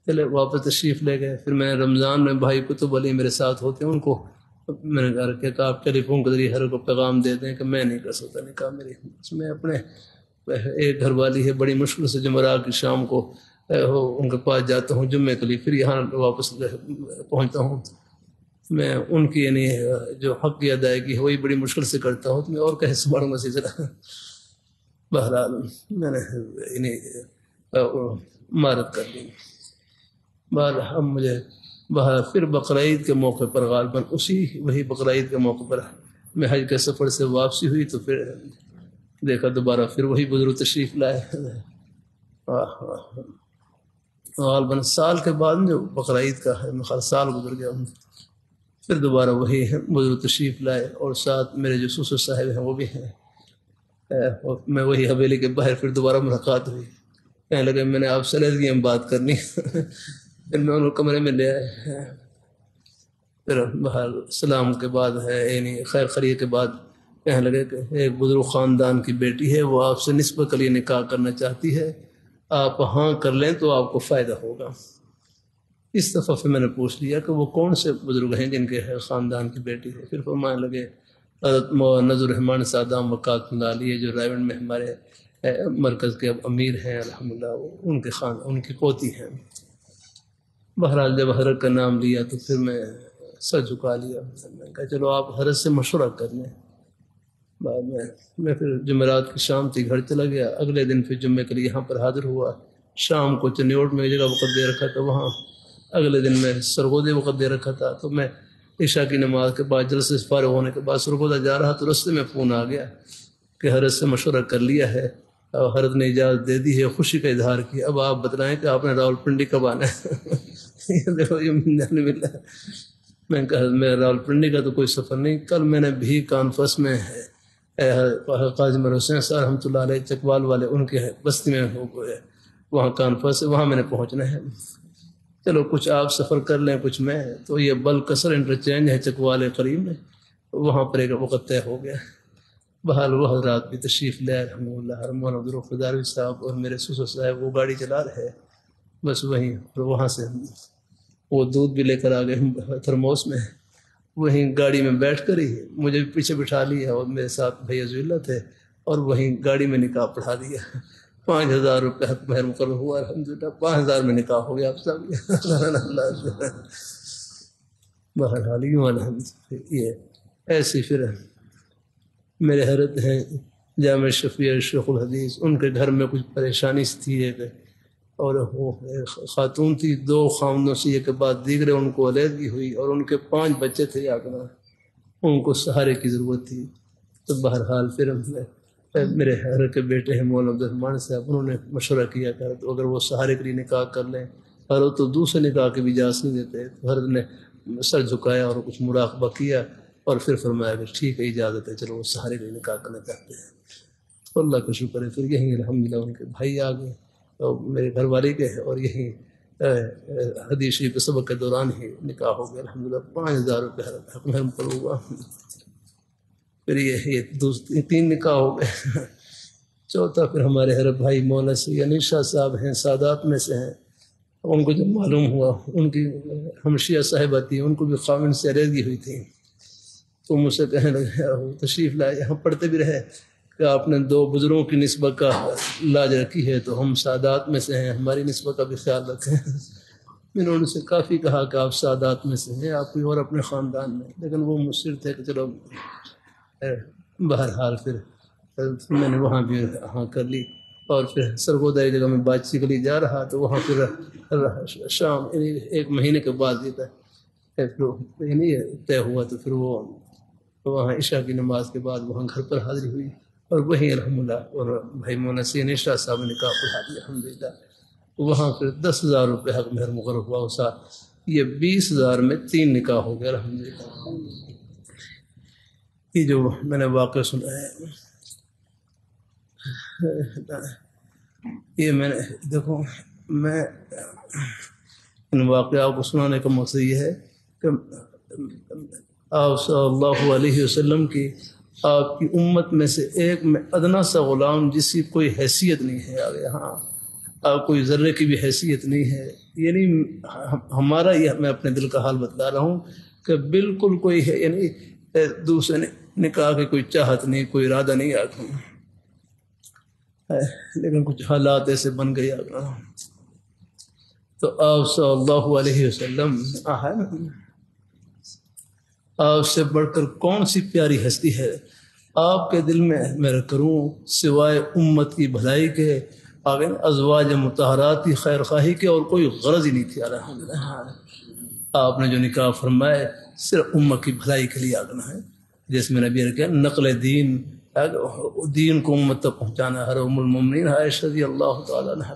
چلے واپس تشریف لے گئے۔ پھر میں رمضان میں بھائی کتب علی میرے ساتھ ہوتے ہیں، ان کو میں نے کہا آپ ٹیلی فون کے ذریعے ہر کو پیغام دے دیں کہ میں نہیں کر سکتا نکاح، میری اس میں اپنے ایک گھر والی ہے، بڑی مشکل سے جمعرات کی شام کو ان کے پاس جاتا ہوں جمعے کے لیے، پھر یہاں واپس پہنچتا ہوں. میں ان کی یعنی جو حق کی ادائیگی ہے وہی بڑی مشکل سے کرتا ہوں، تو میں اور کیسے سنبھالوں گا سلسلہ. بہرحال میں نے یعنی مہارت کر لی. بہرحال اب مجھے پھر بقرعید کے موقع پر غالباً وہی بقرعید کے موقع پر میں حج کے سفر سے واپسی ہوئی، تو پھر دیکھا دوبارہ پھر وہی بزرگ تشریف لائے. غالباً سال کے بعد جو بقرعید کا ہے سال گزر گیا، پھر دوبارہ وہی بزرگ تشریف لائے، اور ساتھ میرے جو سسر صاحب ہیں وہ بھی ہیں. اور میں وہی حویلی کے باہر پھر دوبارہ ملاقات ہوئی. کہنے لگے میں نے آپ سے علیحدگی میں بات کرنی. پھر میں ان کو کمرے میں لے آئے. پھر بہر سلام کے بعد ہے یعنی خیر خرید کے بعد کہنے لگے کہ ایک بزرگ خاندان کی بیٹی ہے، وہ آپ سے نسبت کے لیے نکاح کرنا چاہتی ہے، آپ ہاں کر لیں تو آپ کو فائدہ ہوگا. اس دفعہ پھر میں نے پوچھ لیا کہ وہ کون سے بزرگ ہیں جن کے خاندان کی بیٹی ہے. پھر فرمانے لگے حضرت نذر الرحمان سادام وقات ملالی ہے، جو رائیونڈ میں ہمارے مرکز کے امیر ہیں الحمدللہ، ان کی پوتی ہیں. بہرحال جب حضرت کا نام لیا تو پھر میں سر جھکا لیا. میں کہا چلو آپ حضرت سے مشورہ کر لیں. بعد میں پھر جمعرات کی شام تھی گھر چلا گیا. اگلے دن پھر جمعے کے لیے یہاں پر حاضر ہوا. شام کو چنیوٹ میں جگہ وقت دے رکھا تھا، وہاں اگلے دن میں سرگودے وقت دے رکھا تھا. تو میں عشاء کی نماز کے بعد جلسے سے فارغ ہونے کے بعد سرگودہ جا رہا تو رستے میں فون آ گیا کہ حضرت سے مشورہ کر لیا ہے اور حضرت نے اجازت دے دی ہے، خوشی کا اظہار کیا. اب آپ بتلائیں کہ آپ نے راول پنڈی کب آنا ہے. دیکھو یہ جانے ملا. میں کہا میرا راول پنڈی کا تو کوئی سفر نہیں. کل میں نے بھی کانفرنس میں قاضی میر حسین صاحب رحمۃ اللہ علیہ چکوال والے ان کے بستی میں وہاں کانفرنس ہے، وہاں میں نے پہنچنا ہے. چلو کچھ آپ سفر کر لیں کچھ میں. تو یہ بلکسر انٹرچینج ہے چکوال قریب میں، وہاں پر ایک وقت طے ہو گیا. بحال وہ حضرات بھی تشریف لے رحمہ اللہ، مولانا عبدالرحمن صاحب اور میرے سسر صاحب وہ گاڑی چلا رہے. بس وہیں وہاں سے وہ دودھ بھی لے کر آ گئے تھرموس میں. وہیں گاڑی میں بیٹھ کر ہی مجھے پیچھے بٹھا لیا اور میرے ساتھ بھائی عزیز اللہ تھے، اور وہیں گاڑی میں نکاح پڑھا دیا. 5,000 روپے حق مہر مقرر ہوا الحمدللہ. 5,000 میں نکاح ہو گیا. آپ سب بہرحال یہ ایسی پھر میرے حضرت ہیں جامع شفیع شیخ الحدیث، ان کے گھر میں کچھ پریشانی تھی اور وہ خاتون تھی. 2 خامدوں سے یہ کے بعد دیگرے ان کو علیحدگی ہوئی، اور ان کے 5 بچے تھے یاد نہ، ان کو سہارے کی ضرورت تھی. تو بہرحال پھر میرے حضرت کے بیٹے ہیں مولانا عبدالرحمن صاحب، انہوں نے مشورہ کیا کہ اگر وہ سہارے کے لیے نکاح کر لیں، حضرت تو دوسرے نکاح کی بھی اجازت نہیں دیتے. تو حضرت نے سر جھکایا اور کچھ مراقبہ کیا اور پھر فرمایا کہ ٹھیک ہے اجازت ہے، چلو وہ سہارے کے لیے نکاح کرنا چاہتے ہیں. تو اللہ کا شکر ہے. پھر یہیں الحمدللہ ان کے بھائی آ گئے اور میرے گھر والے کے ہیں، اور یہیں حدیث شریف کے سبق کے دوران ہی نکاح ہو گیا الحمدللہ. 5,000 روپے حق مہر مقرر ہوا. پھر یہ 3 نکاح ہو گئے. چوتھا پھر ہمارے حضرت بھائی مولانا سید شاہ صاحب ہیں، سادات میں سے ہیں. ان کو جب معلوم ہوا ان کی ہمشیہ صاحبہ تھی، ان کو بھی خاوند سے علیحدگی ہوئی تھی، تو مجھ سے کہنے لگے تشریف لائے. یہاں پڑھتے بھی رہے کہ آپ نے 2 بزرگوں کی نسبت کا لاج رکھی ہے، تو ہم سادات میں سے ہیں، ہماری نسبت کا بھی خیال رکھیں. میں نے ان سے کافی کہا کہ آپ سادات میں سے ہیں، آپ کوئی اور اپنے خاندان میں، لیکن وہ مصر تھے کہ چلو. بہرحال پھر میں نے وہاں بھی ہاں کر لی. اور پھر سرگودہ جگہ میں بات چیت کے لیے جا رہا تو وہاں پھر شام یعنی 1 مہینے کے بعد یہ طے ہوا. تو پھر وہ وہاں عشاء کی نماز کے بعد وہاں گھر پر حاضری ہوئی، اور وہیں الحمدللہ اور بھائی مولانا سید شاہ صاحب نے نکاح پڑھا دیا الحمدللہ. وہاں پھر 10,000 روپے حق مہر مقرر ہوا. اس یہ 20,000 میں 3 نکاح ہو گیا الحمدللہ. یہ جو میں نے واقعہ سنا ہے، یہ میں نے دیکھو میں ان واقعات کو سنانے کا مقصد یہ ہے کہ آپ صلی اللہ علیہ وسلم کی آپ کی امت میں سے ایک میں ادنا سا غلام جس کی کوئی حیثیت نہیں ہے آگے، ہاں آپ کوئی ذرے کی بھی حیثیت نہیں ہے. یعنی ہمارا یہ میں اپنے دل کا حال بتلا رہا ہوں کہ بالکل کوئی ہے یعنی دوسرے نکاح کی کوئی چاہت نہیں، کوئی ارادہ نہیں آگے، لیکن کچھ حالات ایسے بن گئے آگے. تو آپ صلی اللہ علیہ وسلم آپ سے بڑھ کر کون سی پیاری ہستی ہے؟ آپ کے دل میں میں کروں سوائے امت کی بھلائی کے آگے ازواج مطہرات کی خیر خواہی کے اور کوئی غرض ہی نہیں تھی الحمدللہ۔ آپ نے جو نکاح فرمائے صرف امت کی بھلائی کے لیے آگنا ہے، جس میں نبی نے کہا نقل دین کو امت تک پہنچانا ہے۔ ام المؤمنین عائشہ رضی اللہ تعالیٰ عنہا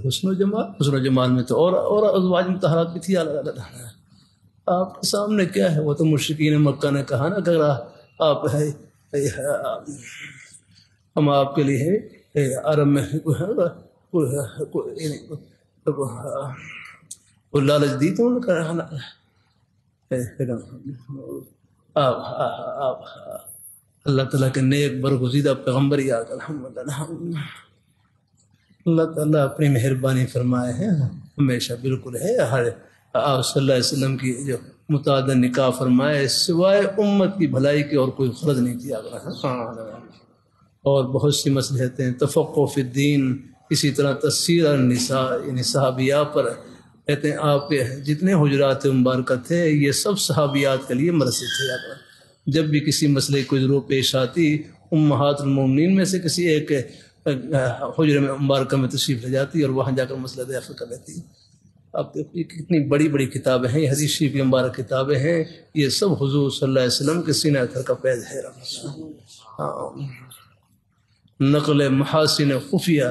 حسن و جمال میں تو اور ازواج مطہرات بھی تھی۔ آپ کے سامنے کیا ہے؟ وہ تو مشرکین مکہ نے کہا نا کہ آپ ہے ہم آپ کے لیے عرب میں کوئی لالچ دی تو انہوں نے کہا اللہ تعالیٰ کے نیک برگزیدہ پیغمبر ہی آگا الحمدللہ۔ اللہ تعالیٰ اپنی مہربانی فرمائے ہیں ہمیشہ بالکل ہے۔ ہر آپ صلی اللہ علیہ وسلم کی جو متعدد نکاح فرمائے سوائے امت کی بھلائی کے اور کوئی غرض نہیں کیا گیا۔ اور بہت سی مصلحتیں تفقہ فی الدین، اسی طرح تفسیر النساء یعنی صحابیہ پر کہتے ہیں آپ کے جتنے حجرات مبارکہ تھے یہ سب صحابیات کے لیے مرثد تھے۔ جب بھی کسی مسئلے کی ضرورت پیش آتی امہات المومنین میں سے کسی ایک حجرے میں مبارکہ میں تشریف لے جاتی اور وہاں جا کر مسئلہ دریافت کر لیتی۔ اب دیکھیے کتنی بڑی بڑی کتابیں ہیں، حدیث شریف کی مبارک کتابیں ہیں، یہ سب حضور صلی اللہ علیہ وسلم کے سینہ اثر کا فیض ہے۔ نقل محاسن خفیہ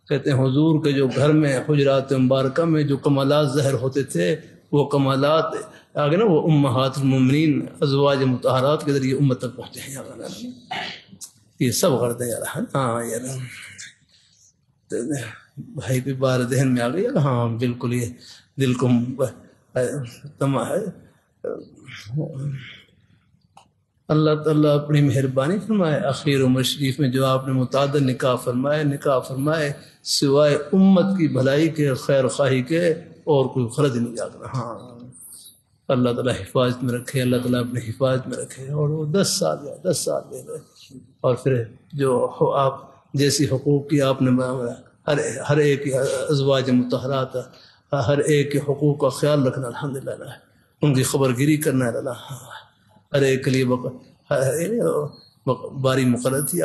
کہتے ہیں حضور کے جو گھر میں حجرات مبارکہ میں جو کمالات ظاہر ہوتے تھے وہ کمالات آگے نا وہ امہات المومنین ازواج مطہرات کے ذریعے امت تک پہنچے ہیں۔ یہ سب غرض ہے یار۔ ہاں یار بھائی کوئی بار ذہن میں آ گئی۔ ہاں بالکل یہ دل کو تما ہے۔ اللہ تعالیٰ اپنی مہربانی فرمائے اخیر عمر شریف میں جو آپ نے متعدد نکاح فرمائے سوائے امت کی بھلائی کے خیر خواہی کے اور کوئی غرض نہیں جاتا۔ ہاں اللہ تعالیٰ حفاظت میں رکھے، اللہ تعالیٰ اپنے حفاظت میں رکھے۔ اور وہ 10 سال دے گئے اور پھر جو آپ جیسی حقوق کی آپ نے ہر ایک ازواج مطہرات ہر ایک کے حقوق کا خیال رکھنا الحمدللہ، ان کی خبر گیری کرنا اللہ، ہر ایک کے لیے باری مقرر تھی۔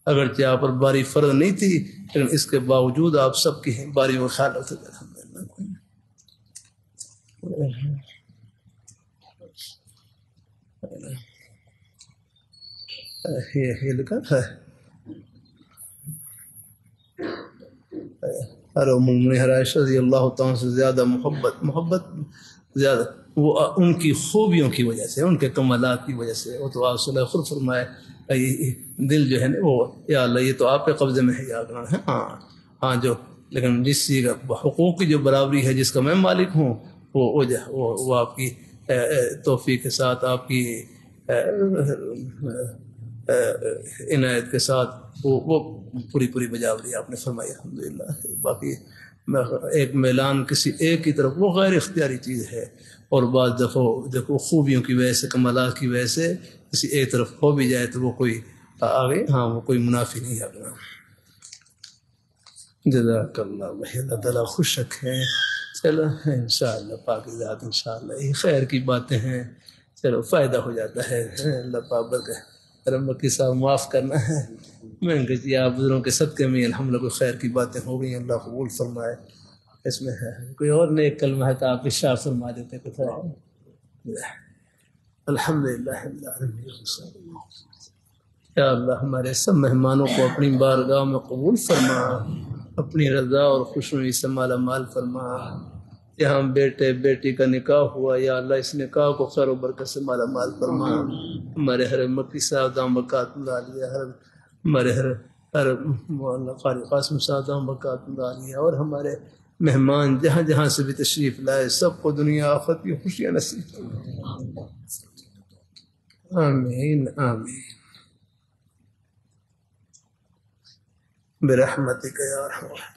اگرچہ آپ پر باری فرض نہیں تھی لیکن اس کے باوجود آپ سب کی باری کا خیال رکھتے تھے الحمدللہ۔ یہ لکھا تھا عائشہ رضی اللہ تعالیٰ سے زیادہ محبت زیادہ وہ ان کی خوبیوں کی وجہ سے، ان کے کمالات کی وجہ سے۔ وہ تو آپ صلی اللہ علیہ وسلم فرمائے دل جو ہے نا وہ یا اللہ یہ تو آپ کے قبضے میں ہے یاد رکھنا ہے۔ ہاں جو لیکن جس چیز کا حقوق کی جو برابری ہے جس کا میں مالک ہوں وہ آپ کی توفیق کے ساتھ آپ کی عنایت کے ساتھ وہ پوری بجاوری آپ نے فرمائی الحمدللہ۔ باقی ایک میلان کسی ایک کی طرف وہ غیر اختیاری چیز ہے، اور بعض دفعہ دیکھو خوبیوں کی وجہ سے کمالات کی وجہ سے کسی ایک طرف ہو بھی جائے تو وہ کوئی آگے وہ کوئی منافی نہیں ہے۔ جزاک اللہ بھائی، اللہ تعالیٰ خوش رکھے۔ چلو انشاءاللہ پاک ذات انشاءاللہ یہ خیر کی باتیں ہیں، چلو فائدہ ہو جاتا ہے۔ اللہ پاک برکت مکی صاحب معاف کرنا ہے، میں کہ آپ بزرگوں کے صدقے میں الحمدللہ کوئی خیر کی باتیں ہو گئی، اللہ قبول فرمائے۔ اس میں ہے کوئی اور نیک کلمہ ہے تو آپ ارشاد فرما دیتے کچھ ہے؟ الحمدللہ یا اللہ ہمارے سب مہمانوں کو اپنی بارگاہ میں قبول فرما، اپنی رضا اور خوشنوئی سے مالا مال فرما۔ یہاں بیٹے بیٹی کا نکاح ہوا یا اللہ اس نکاح کو خیر و برکت سے مالا مال فرما۔ ہمارے ہر مکی صاحب دام بکات عالیہ، ہمارے ہر قاری قاسم صاحب دام بکات عالیہ، اور ہمارے مہمان جہاں جہاں سے بھی تشریف لائے سب کو دنیا آخرت کی خوشیاں نصیب فرما۔ آمین آمین برحمتک یا ارحم الراحمین۔